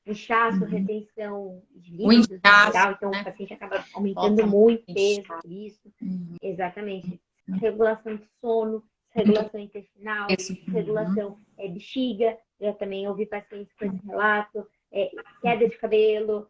inchaço, uhum. retenção de O líquidos no inchaço, geral, então o né? paciente acaba aumentando Volta muito muito peso inchado. por isso. Uhum. Exatamente. Regulação de sono, Muito regulação intestinal, peso. Uhum. regulação bexiga. Eu também ouvi pacientes com esse relato. Queda de cabelo,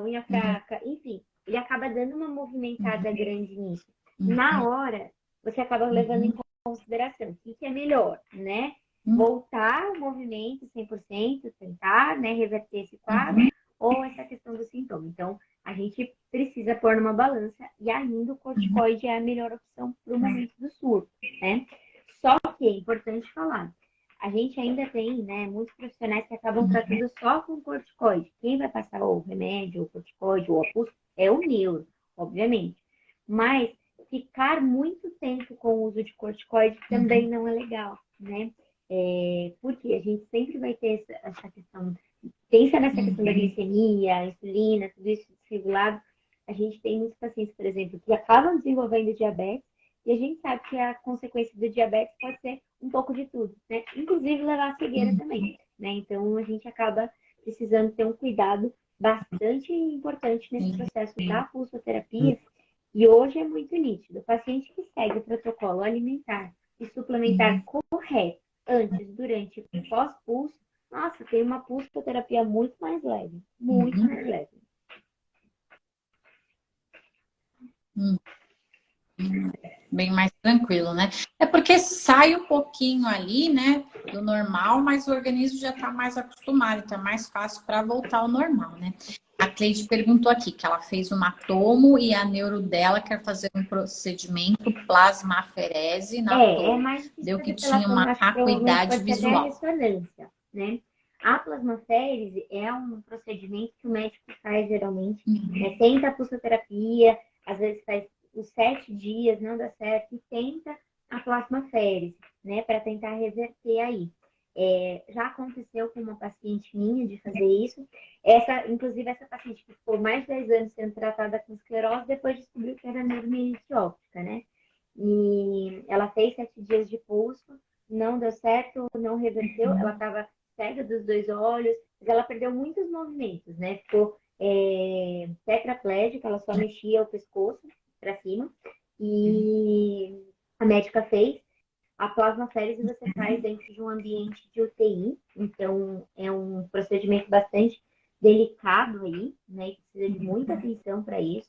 unha Uhum. fraca, enfim. Ele acaba dando uma movimentada grande nisso. Na Uhum. hora, você acaba levando em Uhum. consideração o que é melhor, né? Uhum. Voltar ao movimento 100%, tentar, né, reverter esse quadro, Uhum. ou essa questão do sintoma. Então, a gente precisa pôr numa balança e ainda o Uhum. corticoide é a melhor opção para o momento do surto, né? Só que é importante falar, a gente ainda tem, né, muitos profissionais que acabam tratando só com corticoide. Quem vai passar o remédio, o corticoide, o opus, é o neuro, obviamente. Mas ficar muito tempo com o uso de corticoide também Uhum. não é legal, né? Porque a gente sempre vai ter essa questão, pensa nessa questão da Uhum. glicemia, insulina, tudo isso desregulado. A gente tem muitos pacientes, por exemplo, que acabam desenvolvendo diabetes e a gente sabe que a consequência do diabetes pode ser um pouco de tudo, né? Inclusive levar a cegueira também, né? Então a gente acaba precisando ter um cuidado bastante importante nesse processo da pulsoterapia. E hoje é muito nítido. O paciente que segue o protocolo alimentar e suplementar Uhum. correto antes, durante e pós-pulso, nossa, tem uma pulsoterapia muito mais leve. Muito Uhum. mais leve. Uhum. Bem mais tranquilo, né? É porque sai um pouquinho ali, né, do normal, mas o organismo já está mais acostumado, então é mais fácil para voltar ao normal, né? A Cleide perguntou aqui que ela fez uma tomo e a neuro dela quer fazer um procedimento plasmaferese na É tomo. mais difícil Deu que fazer pela tinha toma, uma acho que provavelmente acuidade pode ser até a visual. ressonância, né? A plasmaférese é um procedimento que o médico faz geralmente, né? Uhum. Tenta a pulsoterapia, às vezes faz os 7 dias, não dá certo, e tenta a plasmaférese, né? Para tentar reverter aí. Já aconteceu com uma paciente minha de fazer isso. Inclusive, essa paciente que ficou mais de 10 anos sendo tratada com esclerose, depois descobriu que era neuromielite óptica, né? E ela fez 7 dias de pulso, não deu certo, não reverteu, ela estava cega dos dois olhos, mas ela perdeu muitos movimentos, né? Ficou tetraplégica, ela só mexia o pescoço para cima. E a médica fez. A plasmaférese você faz dentro de um ambiente de UTI, então é um procedimento bastante delicado aí, né? E precisa de muita atenção para isso,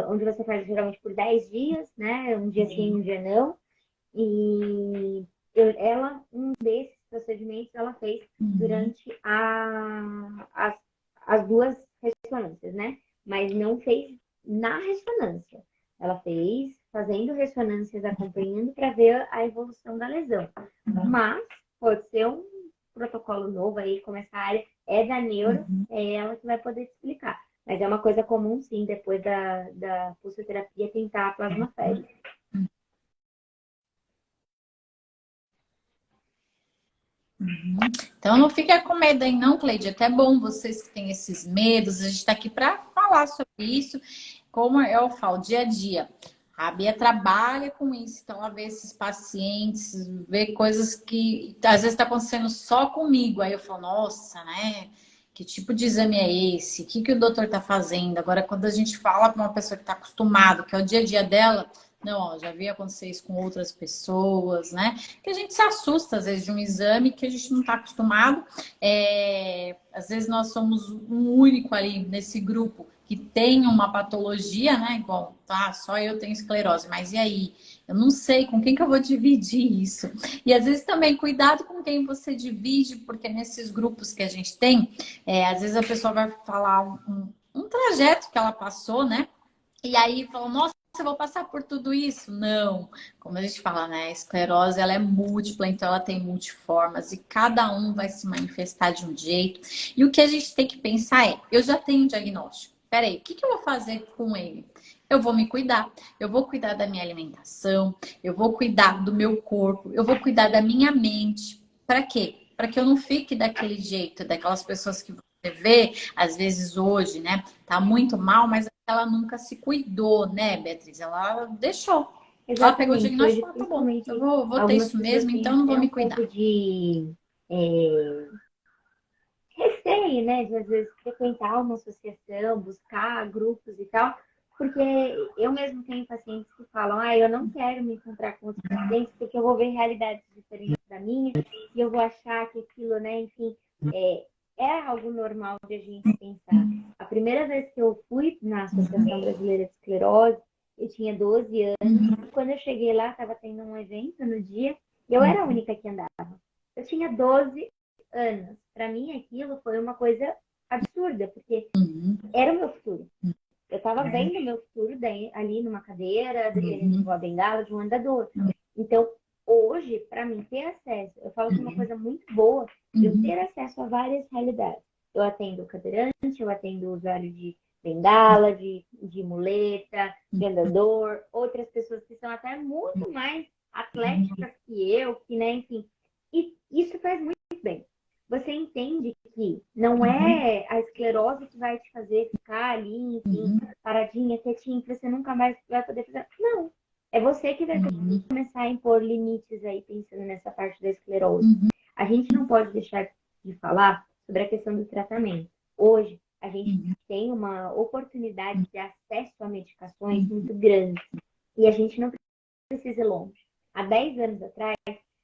onde você faz geralmente por 10 dias, né? Um dia sim, um dia não. E um desses procedimentos, ela fez Uhum. durante as duas ressonâncias, né? Mas não fez na ressonância. Ela fez fazendo ressonâncias, acompanhando para ver a evolução da lesão. Mas pode ser um protocolo novo aí, como essa área é da neuro, Uhum. é ela que vai poder te explicar. Mas é uma coisa comum, sim, depois da pulsoterapia, tentar a plasmaférese. Uhum. Então não fica com medo aí não, Cleide. É até bom vocês que têm esses medos. A gente está aqui para falar sobre isso. Como eu falo, dia a dia. A Bia trabalha com isso, então ela vê esses pacientes, vê coisas que às vezes está acontecendo só comigo. Aí eu falo, nossa, né? Que tipo de exame é esse? O que, que o doutor está fazendo? Agora, quando a gente fala para uma pessoa que está acostumada, que é o dia a dia dela, não, ó, já vi acontecer isso com outras pessoas, né? Que a gente se assusta, às vezes, de um exame que a gente não está acostumado. Às vezes nós somos um único ali nesse grupo que tem uma patologia, né? Igual, tá, só eu tenho esclerose, mas e aí? Eu não sei com quem que eu vou dividir isso. E às vezes também cuidado com quem você divide, porque nesses grupos que a gente tem, às vezes a pessoa vai falar um trajeto que ela passou, né? E aí fala, nossa, eu vou passar por tudo isso? Não. Como a gente fala, né? A esclerose, ela é múltipla, então ela tem multiformas e cada um vai se manifestar de um jeito. E o que a gente tem que pensar é, eu já tenho um diagnóstico. Peraí, o que eu vou fazer com ele? Eu vou me cuidar, eu vou cuidar da minha alimentação, eu vou cuidar do meu corpo, eu vou cuidar da minha mente. Para quê? Para que eu não fique daquele jeito, daquelas pessoas que você vê, às vezes hoje, né? Tá muito mal, mas ela nunca se cuidou, né, Beatriz? Ela deixou. Ela pegou o Exatamente. diagnóstico, Hoje, ah, tá bom, eu principalmente, vou ter algumas isso pessoas mesmo, têm então não vou até me um cuidar. pouco de receio, né? De às vezes frequentar uma associação, buscar grupos e tal, porque eu mesmo tenho pacientes que falam, eu não quero me encontrar com outros pacientes porque eu vou ver realidades diferentes da minha e eu vou achar que aquilo, né, enfim, é algo normal de a gente pensar. A primeira vez que eu fui na Associação Brasileira de Esclerose, eu tinha 12 anos, e quando eu cheguei lá, estava tendo um evento no dia, e eu era a única que andava. Eu tinha 12 anos. Para mim, aquilo foi uma coisa absurda, porque Uhum, era o meu futuro. Eu estava vendo o meu futuro ali numa cadeira, dependendo de uhum, uma bengala, de um andador. Então, hoje, para mim, ter acesso, eu falo que é uma coisa muito boa, eu ter uhum, acesso a várias realidades. Eu atendo cadeirante, eu atendo usuário de bengala, de muleta, de andador, outras pessoas que são até muito mais atléticas que eu, que, né, enfim. E isso faz muito bem. Você entende que não uhum, é a esclerose que vai te fazer ficar ali, enfim, uhum, paradinha, quietinha, que você nunca mais vai poder fazer. Não. É você que vai uhum, começar a impor limites aí, pensando nessa parte da esclerose. uhum, A gente não pode deixar de falar sobre a questão do tratamento. Hoje, a gente uhum, tem uma oportunidade de acesso a medicações uhum, muito grande. E a gente não precisa ir longe. Há 10 anos atrás,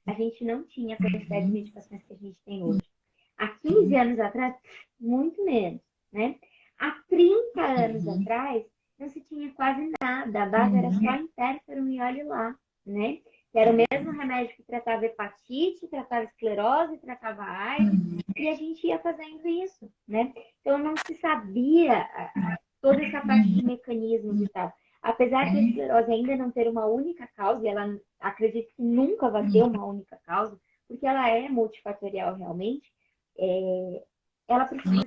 a gente não tinha a quantidade de uhum, medicações que a gente tem hoje. Há 15 anos atrás, muito menos, né? Há 30 anos uhum, atrás, não se tinha quase nada. A base era só uhum, interferon e olhe lá, né? Que era o mesmo remédio que tratava hepatite, tratava esclerose, tratava AIDS, e a gente ia fazendo isso, né? Então não se sabia toda essa parte de mecanismos e tal. Apesar de a esclerose ainda não ter uma única causa, e ela acredito que nunca vai ter uma única causa, porque ela é multifatorial realmente, ela precisa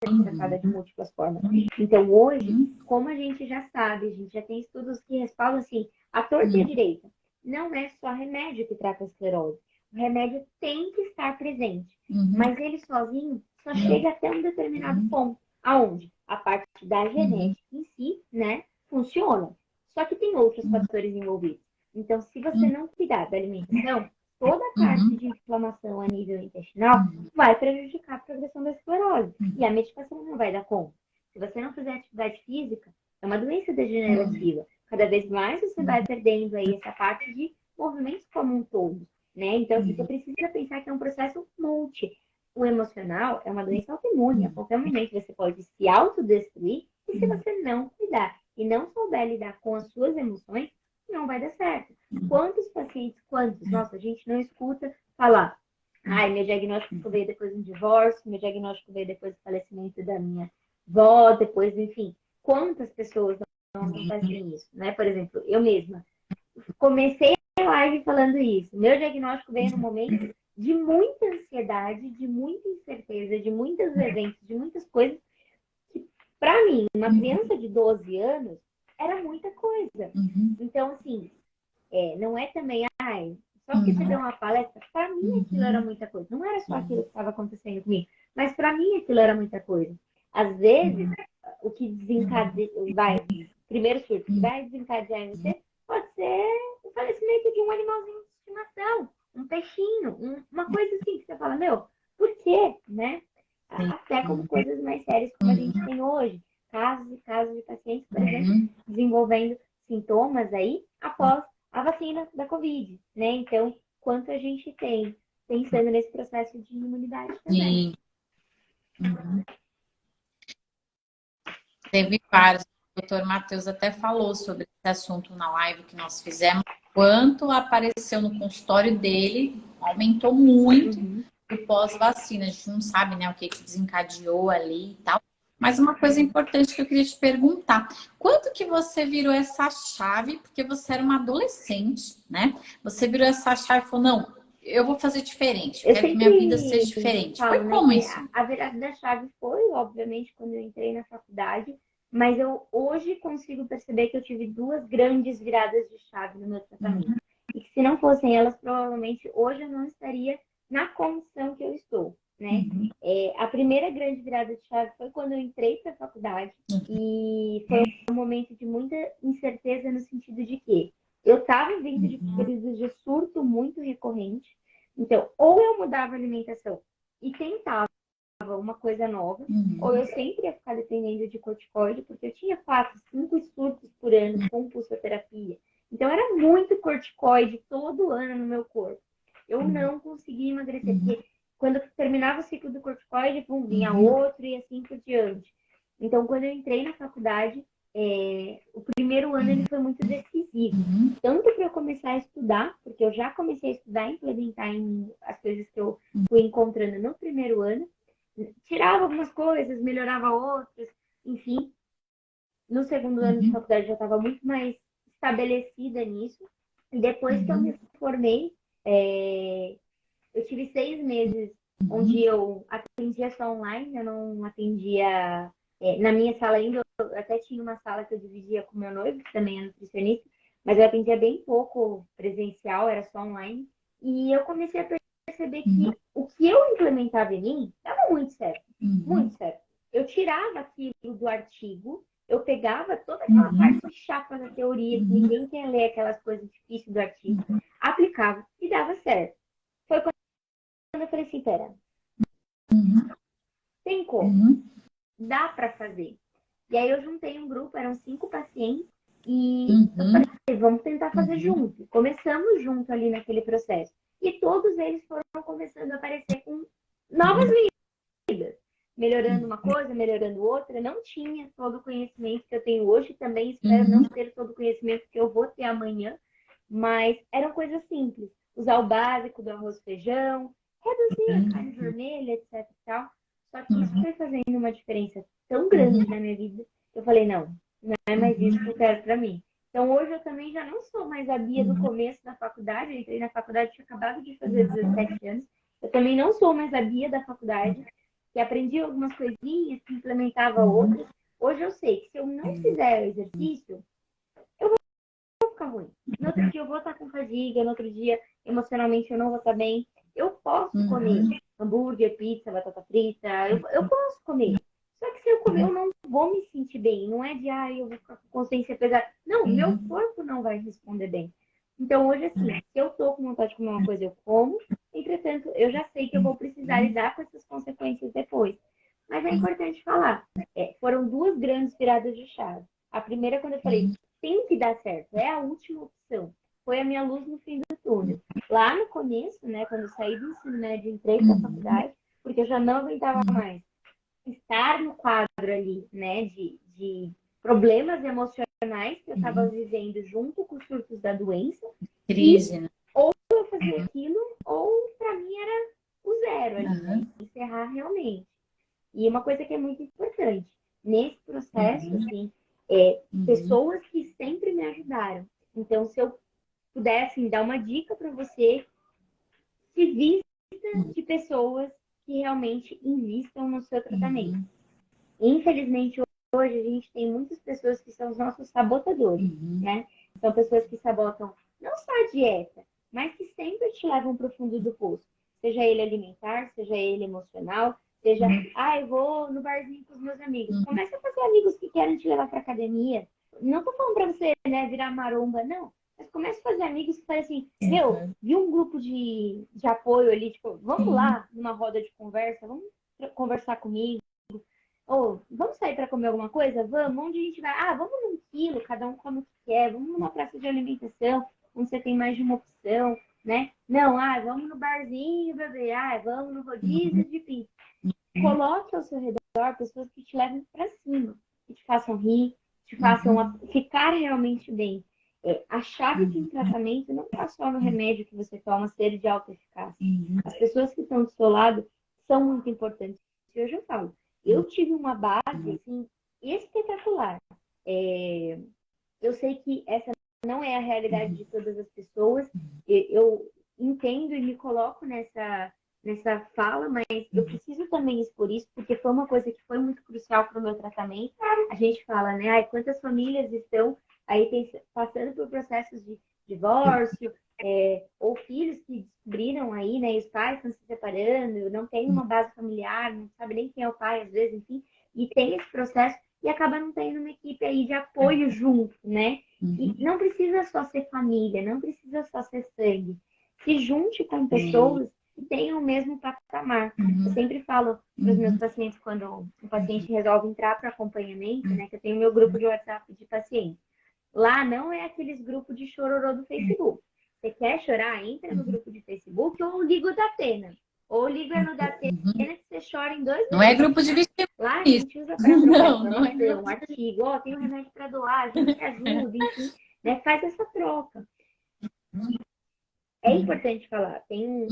ser tratada de múltiplas formas. Então, hoje, como a gente já sabe, a gente já tem estudos que respaldam assim, a torta e a direita. Não é só remédio que trata a esclerose. O remédio tem que estar presente, uhum, mas ele sozinho só chega até um determinado ponto. Aonde? A parte da uhum, genética em si, né, funciona. Só que tem outros fatores envolvidos. Então, se você não cuidar da alimentação, toda a parte uhum, de inflamação a nível intestinal vai prejudicar a progressão da esclerose. E a medicação não vai dar conta. Se você não fizer atividade física, é uma doença degenerativa. Cada vez mais você vai perdendo aí essa parte de movimentos como um todo, né? Então, você precisa pensar que é um processo multi. O emocional é uma doença autoimune. A qualquer momento você pode se autodestruir e se você não cuidar e não souber lidar com as suas emoções, não vai dar certo. Quantos pacientes, quantos? Nossa, a gente não escuta falar. Ai, meu diagnóstico veio depois do divórcio, meu diagnóstico veio depois do falecimento da minha avó, depois, enfim. Quantas pessoas não acontecem isso, né? Por exemplo, eu mesma comecei a live falando isso. Meu diagnóstico veio no momento de muita ansiedade, de muita incerteza, de muitos eventos, de muitas coisas que, para mim, uma criança de 12 anos, era muita coisa. uhum, Então, assim, não é também, só porque você deu uhum, uma palestra, para mim aquilo era uhum, muita coisa. Não era só aquilo que estava acontecendo comigo, mas para mim aquilo era muita coisa. Às vezes, o que desencadeia, primeiro surto que vai desencadear em você pode ser o falecimento de um animalzinho de estimação, um peixinho, uma coisa assim que você fala, meu, por quê, né? Sim. Até como coisas mais sérias como a gente tem hoje. Casos e casos de pacientes, por exemplo, Uhum. desenvolvendo sintomas aí após a vacina da Covid, né? Então, quanto a gente tem pensando nesse processo de imunidade também. Sim. Uhum. Teve vários. O doutor Matheus até falou sobre esse assunto na live que nós fizemos. Quanto apareceu no consultório dele, aumentou muito Uhum. o pós-vacina. A gente não sabe, né, o que desencadeou ali e tal. Mas uma coisa importante que eu queria te perguntar. Quando que você virou essa chave? Porque você era uma adolescente, né? Você virou essa chave e falou, não, eu vou fazer diferente. Eu Eu quero que minha vida sempre seja diferente. Foi falo, né, como que isso? a virada da chave foi, obviamente, quando eu entrei na faculdade, mas eu hoje consigo perceber que eu tive duas grandes viradas de chave no meu tratamento. E que se não fossem elas, provavelmente hoje eu não estaria na condição que eu estou, né? Uhum. A primeira grande virada de chave foi quando eu entrei para a faculdade e foi um momento de muita incerteza no sentido de que eu estava vindo de períodos de surto muito recorrente. Então, ou eu mudava a alimentação e tentava uma coisa nova, ou eu sempre ia ficar dependendo de corticoide, porque eu tinha 4, 5 surtos por ano com pulsoterapia. Então, era muito corticoide todo ano no meu corpo. Eu não conseguia emagrecer, porque quando terminava o ciclo do corticoide, pum, vinha outro e assim por diante. Então, quando eu entrei na faculdade, o primeiro ano ele foi muito decisivo. Tanto para eu começar a estudar, porque eu já comecei a estudar e implementar em as coisas que eu fui encontrando no primeiro ano. Tirava algumas coisas, melhorava outras, enfim. No segundo ano de faculdade eu já estava muito mais estabelecida nisso. E depois que eu me formei, eu tive 6 meses onde eu atendia só online, eu não atendia na minha sala ainda. Eu até tinha uma sala que eu dividia com meu noivo, que também é nutricionista, mas eu atendia bem pouco presencial, era só online. E eu comecei a perceber que o que eu implementava em mim dava muito certo, muito certo. Eu tirava aquilo do artigo, eu pegava toda aquela parte chata da teoria, que ninguém quer ler aquelas coisas difíceis do artigo, aplicava e dava certo. Foi quando eu falei assim, pera, tem como? Dá para fazer. E aí eu juntei um grupo, eram 5 pacientes, e eu falei, vamos tentar fazer junto. Começamos junto ali naquele processo. E todos eles foram começando a aparecer com novas vidas. Melhorando uma coisa, melhorando outra. Não tinha todo o conhecimento que eu tenho hoje. Também espero não ter todo o conhecimento que eu vou ter amanhã. Mas eram coisas simples. Usar o básico do arroz e feijão, reduzir a carne vermelha, etc e tal. Só que isso foi fazendo uma diferença tão grande na minha vida que eu falei, não é mais isso que eu quero para mim. Então hoje eu também já não sou mais a Bia do começo da faculdade. Eu entrei na faculdade, tinha acabado de fazer 17 anos. Eu também não sou mais a Bia da faculdade, que aprendia algumas coisinhas, que implementava outras. Hoje eu sei que se eu não fizer o exercício, vou ficar ruim. No outro dia eu vou estar com fadiga, no outro dia emocionalmente eu não vou estar bem. Eu posso comer hambúrguer, pizza, batata frita, eu posso comer. Só que se eu comer, eu não vou me sentir bem. Não é de, eu vou ficar com consciência pesada. Não, meu corpo não vai responder bem. Então, hoje, assim, se eu tô com vontade de comer uma coisa, eu como. Entretanto, eu já sei que eu vou precisar lidar com essas consequências depois. Mas é importante falar. Foram duas grandes viradas de chave. A primeira, quando eu falei, tem que dar certo, é a última opção. Foi a minha luz no fim do túnel. Lá no começo, né, quando eu saí do ensino médio, entrei para a faculdade, porque eu já não aguentava mais estar no quadro ali, né, de problemas emocionais que eu estava vivendo junto com os surtos da doença. Crise, né? Ou eu fazia aquilo, ou para mim era o zero ali, né, encerrar realmente. E uma coisa que é muito importante, nesse processo, assim, pessoas que sempre me ajudaram. Então, se eu pudesse dar uma dica para você, se vista de pessoas que realmente invistam no seu tratamento. Infelizmente, hoje a gente tem muitas pessoas que são os nossos sabotadores, né? São pessoas que sabotam não só a dieta, mas que sempre te levam para o fundo do poço. Seja ele alimentar, seja ele emocional, seja, eu vou no barzinho com os meus amigos. Começa a fazer amigos que querem te levar para academia. não tô falando pra você, né, virar maromba, não. Mas comece a fazer amigos que parecem assim, meu, vi um grupo de apoio ali, tipo, vamos Sim. lá numa roda de conversa, vamos conversar comigo. Ou vamos sair para comer alguma coisa? Vamos. Onde a gente vai? Ah, vamos num quilo, cada um come o que quer. Vamos numa praça de alimentação, onde você tem mais de uma opção, né? Não, vamos no barzinho beber. Vamos no rodízio de pizza. Coloque ao seu redor pessoas que te levem para cima, que te façam rir, te façam ficar realmente bem. A chave de um tratamento não está só no remédio que você toma ser de alta eficácia. As pessoas que estão do seu lado são muito importantes. E hoje eu falo, eu tive uma base assim, espetacular. Eu sei que essa não é a realidade de todas as pessoas. Eu entendo e me coloco nessa fala, mas eu preciso também expor isso, porque foi uma coisa que foi muito crucial para o meu tratamento. A gente fala, né? Ai, quantas famílias estão aí passando por processos de divórcio, ou filhos que descobriram aí, né? E os pais estão se separando, não tem uma base familiar, não sabe nem quem é o pai, às vezes, enfim, e tem esse processo e acaba não tendo uma equipe aí de apoio junto, né? E não precisa só ser família, não precisa só ser sangue. Se junte com pessoas que tenham o mesmo patamar. Eu sempre falo para os meus pacientes, quando um paciente resolve entrar para acompanhamento, né? Que eu tenho meu grupo de WhatsApp de pacientes. Lá não é aqueles grupos de chororô do Facebook. Você quer chorar? Entra no grupo de Facebook ou liga o Datena. Ou liga no Datena que você chora em 2 Não é minutos. grupo de vítima. Lá a gente usa para trocar Não é informação, grupo um artigo, tem um remédio para doar, a gente ajuda, enfim, né? Faz essa troca. É importante falar. Tem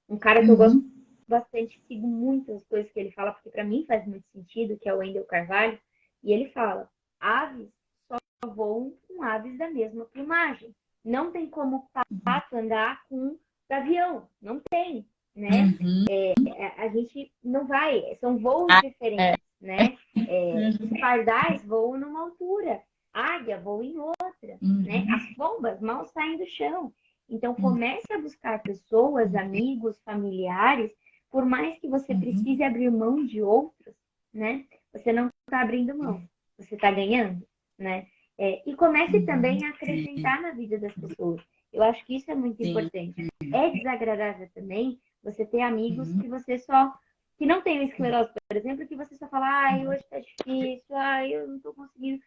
um cara que eu gosto bastante, sigo muito as coisas que ele fala, porque para mim faz muito sentido, que é o Wendel Carvalho, e ele fala, aves só voam com aves da mesma plumagem. Não tem como pato andar com gavião, não tem, né? A gente não vai, são voos diferentes, né? Os pardais voam numa altura, águia voa em outra, né? As pombas mal saem do chão. Então, comece a buscar pessoas, amigos, familiares, por mais que você precise abrir mão de outros, né? Você não está abrindo mão, você está ganhando, né? E comece também a acrescentar na vida das pessoas. Eu acho que isso é muito importante. É desagradável também você ter amigos que você só... que não tem esclerose, por exemplo, que você só fala, ai, hoje tá difícil, ai, eu não tô conseguindo.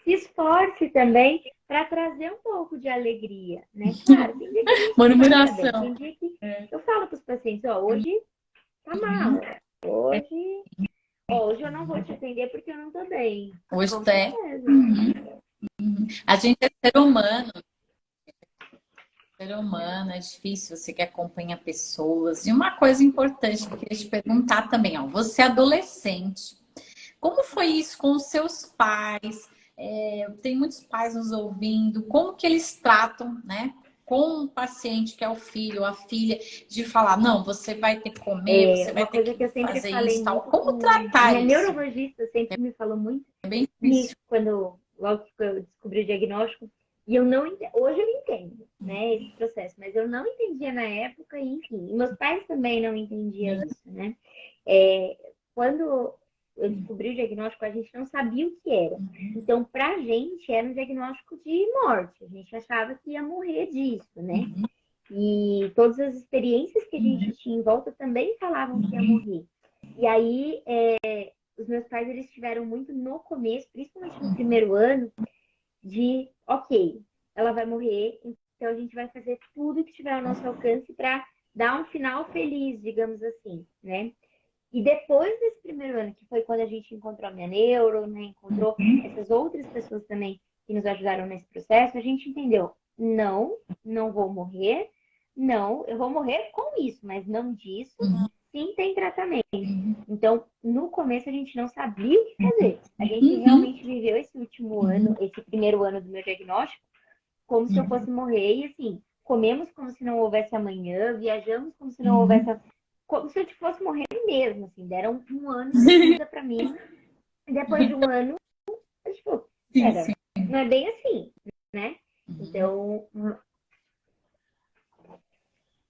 Se esforce também para trazer um pouco de alegria, né? Claro, tem dia que a gente não vai estar bem, tem dia que eu falo para os pacientes, hoje tá mal, hoje eu não vou te atender porque eu não tô bem. Hoje Com é. certeza. A gente é ser humano. Ser humano é difícil, você que acompanha pessoas. E uma coisa importante que eu queria te perguntar também, ó, você é adolescente. Como foi isso com os seus pais? Tem muitos pais nos ouvindo. Como que eles tratam, né? Com um paciente que é o filho ou a filha, de falar, não, você vai ter que comer, você vai ter Coisa que eu que sempre fazer falei isso, tal. muito Como com tratar minha isso? neurologista, sempre me falou muito É bem nisso, difícil. quando logo que eu descobri o diagnóstico. E eu não entendo, hoje eu entendo, né, esse processo, mas eu não entendia na época, e enfim, e meus pais também não entendiam isso, né? Quando eu descobri o diagnóstico, a gente não sabia o que era. Então, pra gente, era um diagnóstico de morte. A gente achava que ia morrer disso, né? E todas as experiências que a gente tinha em volta também falavam que ia morrer. E aí, os meus pais, eles tiveram muito no começo, principalmente no primeiro ano, de, ok, ela vai morrer, então a gente vai fazer tudo que tiver ao nosso alcance para dar um final feliz, digamos assim, né? E depois desse primeiro ano, que foi quando a gente encontrou a minha neuro, né, encontrou essas outras pessoas também que nos ajudaram nesse processo, a gente entendeu, não vou morrer, não, eu vou morrer com isso, mas não disso, sim tem tratamento. Então, no começo a gente não sabia o que fazer. A gente realmente viveu esse último ano, esse primeiro ano do meu diagnóstico, como se eu fosse morrer e assim, comemos como se não houvesse amanhã, viajamos como se não houvesse, como se eu fosse morrer mesmo, assim, deram um ano de vida para mim. E depois de um ano, eu, tipo, pera, não é bem assim, né? Então,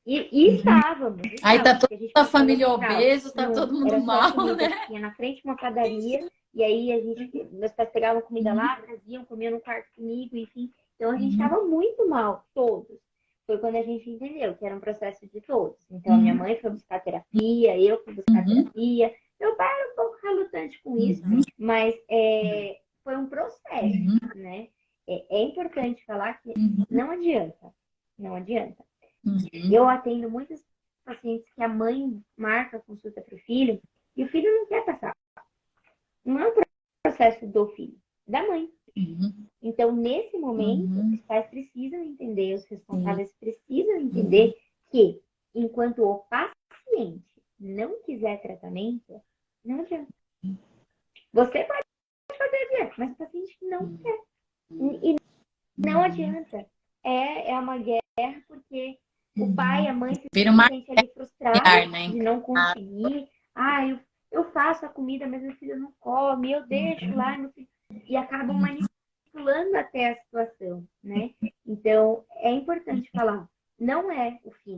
estávamos, Aí tá toda porque a gente a passou no família hospital. obeso, tá todo mundo Era só a mal, comida, né? tinha na frente uma padaria E aí meus pais pegavam comida lá, traziam, comiam no quarto comigo, enfim. Então a gente estava muito mal, todos. Foi quando a gente entendeu que era um processo de todos. Então a minha mãe foi buscar terapia, eu fui buscar terapia. Meu pai era um pouco relutante com isso, mas foi um processo, né? É importante falar que não adianta, não adianta. Eu atendo muitos pacientes que a mãe marca consulta para o filho e o filho não quer passar. Não é um processo do filho, da mãe. Então, nesse momento, os pais precisam entender, os responsáveis precisam entender que, enquanto o paciente não quiser tratamento, não adianta. Você pode fazer a dieta, mas o paciente não quer. E não adianta. É uma guerra porque o pai e a mãe se Vira uma sentem ali frustrados guerra, né? de não conseguir. Eu faço a comida, mas meu filho não come, eu deixo lá, meu filho... e acabam manipulando até a situação, né? Então, é importante falar, não é o fim,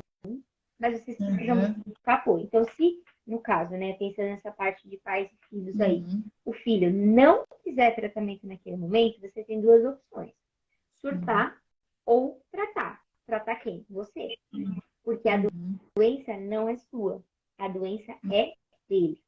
mas vocês precisam buscar apoio. Então, se, no caso, né, pensando nessa parte de pais e filhos aí, o filho não quiser tratamento naquele momento, você tem duas opções: surtar ou tratar. Tratar quem? Você. Porque a doença não é sua. A doença é dele.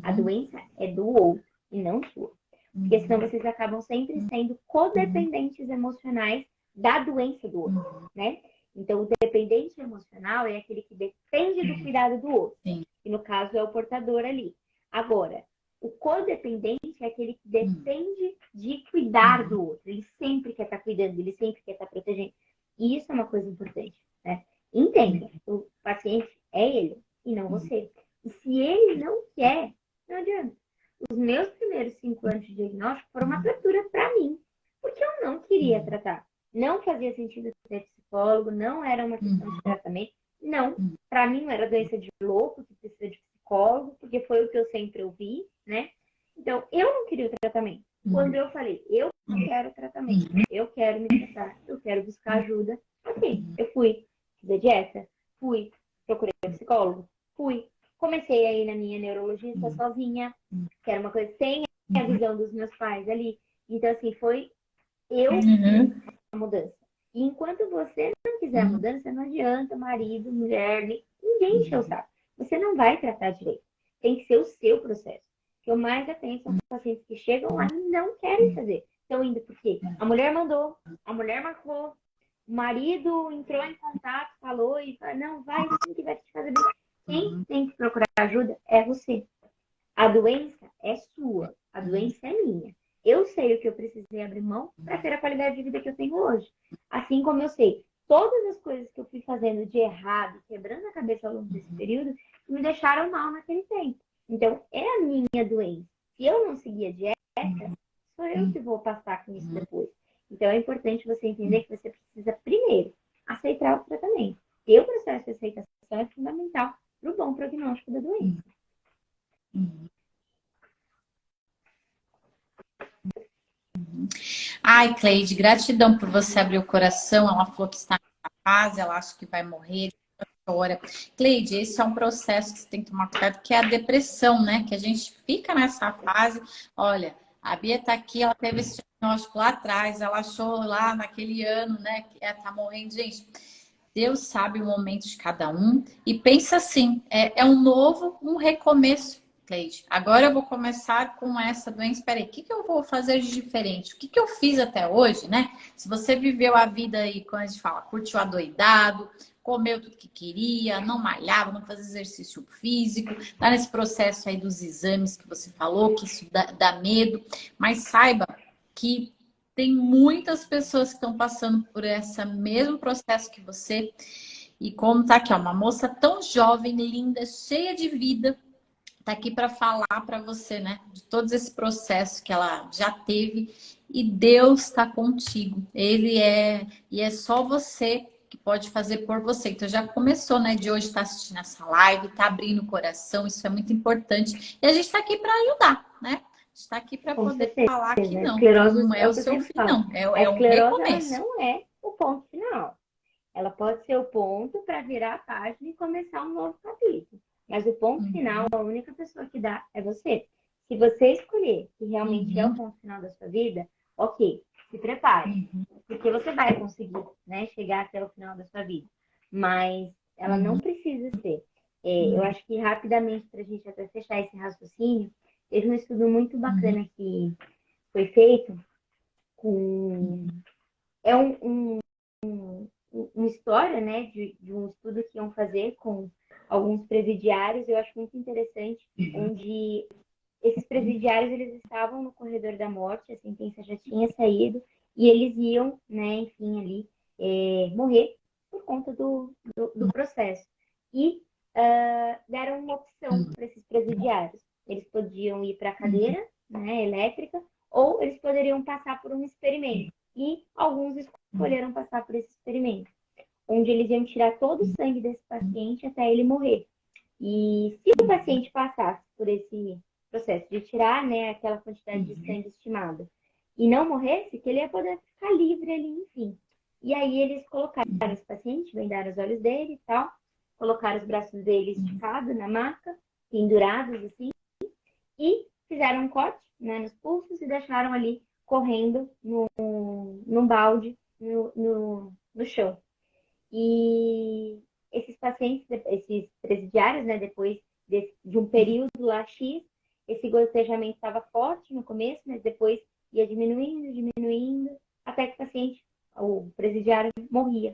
A doença é do outro e não sua. Porque senão vocês acabam sempre sendo codependentes emocionais da doença do outro, né? Então, o dependente emocional é aquele que depende do cuidado do outro. E no caso é o portador ali. Agora, o codependente é aquele que depende de cuidar do outro. Ele sempre quer estar cuidando, ele sempre quer estar protegendo. E isso é uma coisa importante, né? Entenda, o paciente é ele e não você. E se ele não quer, não adianta. Os meus primeiros 5 anos de diagnóstico foram uma tortura para mim, porque eu não queria tratar. Não fazia sentido ser psicólogo, não era uma questão de tratamento. Não, para mim não era doença de louco que precisa de psicólogo, porque foi o que eu sempre ouvi, né? Então, eu não queria o tratamento. Quando eu falei, eu quero tratamento, eu quero me tratar, eu quero buscar ajuda, ok, eu fui, fiz a dieta, fui, procurei um psicólogo, fui, comecei aí na minha neurologista sozinha, que era uma coisa sem a visão dos meus pais ali. Então, assim, foi eu a mudança. E enquanto você não quiser a mudança, não adianta marido, mulher, ninguém encher o saco. Você não vai tratar direito. Tem que ser o seu processo. O que eu mais atendo são pacientes que chegam lá e não querem fazer. Estão indo porque a mulher mandou, a mulher marcou, o marido entrou em contato, falou e falou, não, vai sim que vai te fazer bem. Quem tem que procurar ajuda é você. A doença é sua, a doença é minha. Eu sei o que eu precisei abrir mão para ter a qualidade de vida que eu tenho hoje. Assim como eu sei todas as coisas que eu fui fazendo de errado, quebrando a cabeça ao longo desse período, que me deixaram mal naquele tempo. Então, é a minha doença. Se eu não seguir a dieta, sou eu que vou passar com isso depois. Então, é importante você entender que você precisa, primeiro, aceitar o tratamento. E o processo de aceitação é fundamental para o bom prognóstico da doença. Ai, Cleide, gratidão por você abrir o coração. Ela falou que está nessa fase, ela acha que vai morrer, chora. Cleide, esse é um processo que você tem que tomar cuidado, que é a depressão, né? Que a gente fica nessa fase. Olha, a Bia está aqui, ela teve esse diagnóstico lá atrás, ela achou lá naquele ano, né, que tá morrendo. Gente, Deus sabe o momento de cada um. E pensa assim, é um recomeço, Cleide. Agora eu vou começar com essa doença. Peraí, o que eu vou fazer de diferente? O que eu fiz até hoje, né? Se você viveu a vida aí, como a gente fala, curtiu adoidado, comeu tudo que queria, não malhava, não fazia exercício físico, tá nesse processo aí dos exames que você falou, que isso dá medo. Mas saiba que tem muitas pessoas que estão passando por esse mesmo processo que você. E como tá aqui, ó, uma moça tão jovem, linda, cheia de vida, tá aqui para falar para você, né, de todos esse processo que ela já teve. E Deus está contigo. E é só você que pode fazer por você. Então já começou, né, de hoje estar assistindo essa live, tá abrindo o coração, isso é muito importante. E a gente está aqui para ajudar, né? Está aqui para poder certeza. falar que A não esclerose, é é o o que eu seu sempre fim, falo. não. A É um esclerose, ela recomeço. não é o ponto final. Ela pode ser o ponto para virar a página e começar um novo capítulo. Mas o ponto final, a única pessoa que dá é você. Se você escolher que realmente é o ponto final da sua vida, ok, se prepare, porque você vai conseguir, né, chegar até o final da sua vida. Mas ela não precisa ser. Eu acho que rapidamente, para a gente até fechar esse raciocínio, teve um estudo muito bacana que foi feito com... É uma história, né, de um estudo que iam fazer com alguns presidiários, eu acho muito interessante, onde esses presidiários, eles estavam no corredor da morte, a sentença já tinha saído, e eles iam, né, enfim, ali, morrer por conta do processo. E deram uma opção para esses presidiários. Eles podiam ir para a cadeira, né, elétrica, ou eles poderiam passar por um experimento. E alguns escolheram passar por esse experimento, onde eles iam tirar todo o sangue desse paciente até ele morrer. E se o paciente passasse por esse processo de tirar, né, aquela quantidade de sangue estimada e não morresse, que ele ia poder ficar livre ali, enfim. E aí eles colocaram esse paciente, vendaram os olhos dele e tal, colocaram os braços dele esticados na maca, pendurados assim, e fizeram um corte, né, nos pulsos e deixaram ali correndo num balde no chão. E esses pacientes, esses presidiários, né, depois de um período lá X, esse gotejamento estava forte no começo, mas depois ia diminuindo, diminuindo, até que o paciente, o presidiário, morria.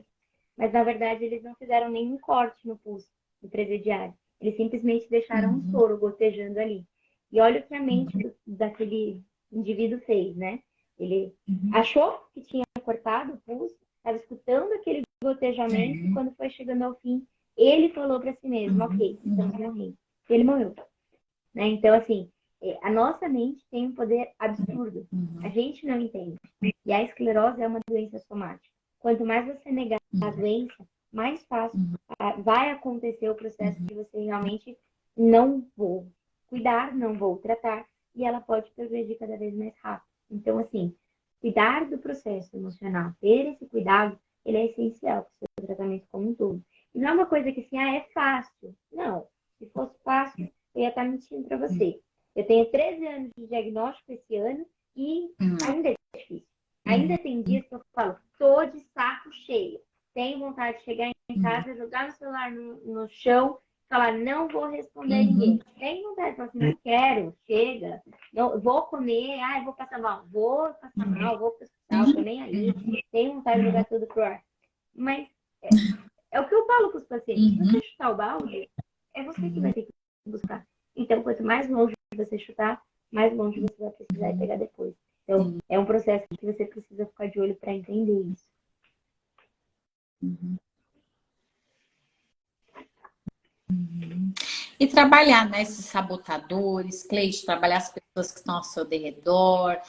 Mas, na verdade, eles não fizeram nenhum corte no pulso do presidiário. Eles simplesmente deixaram um soro gotejando ali. E olha o que a mente daquele indivíduo fez, né? Ele achou que tinha cortado o pulso, estava escutando aquele gotejamento, e quando foi chegando ao fim, ele falou para si mesmo, ok, estamos morrendo. E ele morreu. Né? Então, assim, a nossa mente tem um poder absurdo. A gente não entende. E a esclerose é uma doença somática. Quanto mais você negar a doença, mais fácil vai acontecer o processo de você realmente não vou cuidar, não vou tratar, e ela pode progredir cada vez mais rápido. Então, assim, cuidar do processo emocional, ter esse cuidado, ele é essencial para o seu tratamento como um todo. E não é uma coisa que assim, é fácil. Não. Se fosse fácil, eu ia estar mentindo para você. Eu tenho 13 anos de diagnóstico esse ano e ainda é difícil. Ainda tem dias que eu falo, tô de saco cheio. Tenho vontade de chegar em casa, jogar o celular no chão, falar, não vou responder a ninguém. Tenho vontade de falar assim, não quero, chega. Não, vou comer, vou passar mal. Vou passar mal, vou pro hospital, tô nem aí. Tenho vontade de jogar tudo pro ar. Mas é o que eu falo com os pacientes. Se você chutar o balde, é você que vai ter que buscar. Então, quanto mais longe você chutar, mais longe você vai precisar pegar depois. Então, é um processo que você precisa ficar de olho para entender isso. E trabalhar, né, esses sabotadores, Cleide, trabalhar as pessoas que estão ao seu redor.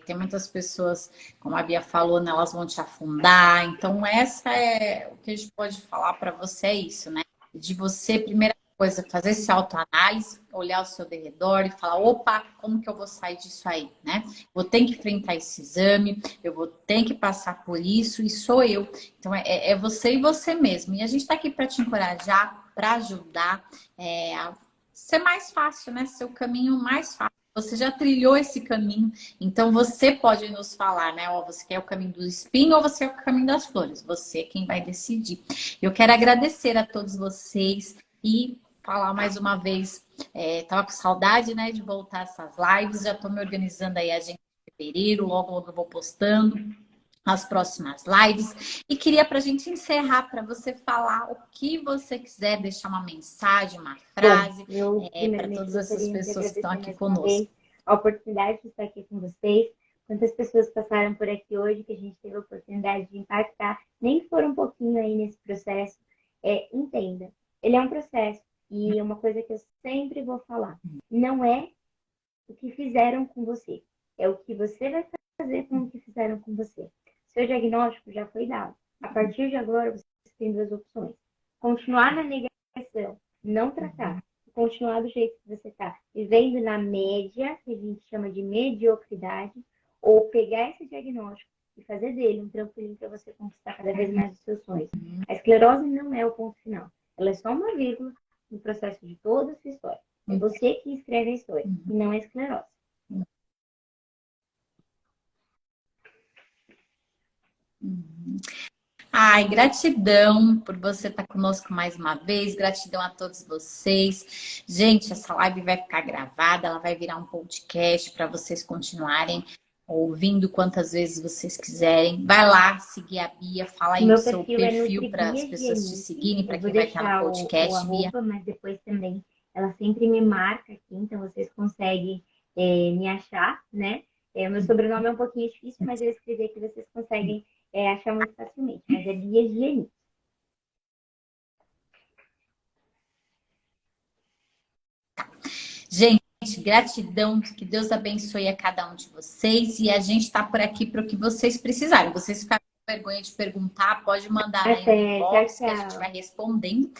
Tem muitas pessoas, como a Bia falou, né, elas vão te afundar. Então, essa é o que a gente pode falar para você, é isso, né? De você, primeira coisa, fazer esse autoanálise, olhar ao seu redor e falar, opa, como que eu vou sair disso aí, né? Vou ter que enfrentar esse exame, eu vou ter que passar por isso, e sou eu. Então, é você e você mesmo. E a gente está aqui para te encorajar, para ajudar a ser mais fácil, né? Ser o caminho mais fácil. Você já trilhou esse caminho, então você pode nos falar, né? Ó, você quer o caminho do espinho ou você quer o caminho das flores? Você é quem vai decidir. Eu quero agradecer a todos vocês e falar mais uma vez. Tava com saudade, né, de voltar essas lives. Já estou me organizando aí a gente em fevereiro, logo, logo eu vou postando as próximas lives. E queria, para a gente encerrar, para você falar o que você quiser, deixar uma mensagem, uma frase, para todas essas pessoas que estão aqui conosco. A oportunidade de estar aqui com vocês. Quantas pessoas passaram por aqui hoje que a gente teve a oportunidade de impactar, nem que for um pouquinho aí nesse processo. Entenda, ele é um processo. E uma coisa que eu sempre vou falar, não é o que fizeram com você, é o que você vai fazer com o que fizeram com você. Seu diagnóstico já foi dado. A partir de agora, você tem duas opções. Continuar na negação, não tratar. Continuar do jeito que você está, vivendo na média, que a gente chama de mediocridade, ou pegar esse diagnóstico e fazer dele um trampolim para você conquistar cada vez mais os seus sonhos. A esclerose não é o ponto final. Ela é só uma vírgula no processo de toda essa história. É você que escreve a história, e não a esclerose. Ai, gratidão por você estar conosco mais uma vez. Gratidão a todos vocês. Gente, essa live vai ficar gravada, ela vai virar um podcast para vocês continuarem ouvindo quantas vezes vocês quiserem. Vai lá seguir a Bia, fala O aí o meu seu perfil é perfil para as NutriBia pessoas te Gienice. seguirem, Eu para vou quem vai estar no deixar o podcast, Bia. arroba, mas depois também ela sempre me marca aqui, então vocês conseguem me achar, né? O meu sobrenome é um pouquinho difícil, mas eu escrevi aqui, vocês conseguem achar muito facilmente. Mas é Bia Gienice. Gente, gratidão, que Deus abençoe a cada um de vocês e a gente está por aqui para o que vocês precisarem. Vocês ficarem com vergonha de perguntar, pode mandar aí no Até, tchau, inbox que a gente tchau. vai respondendo.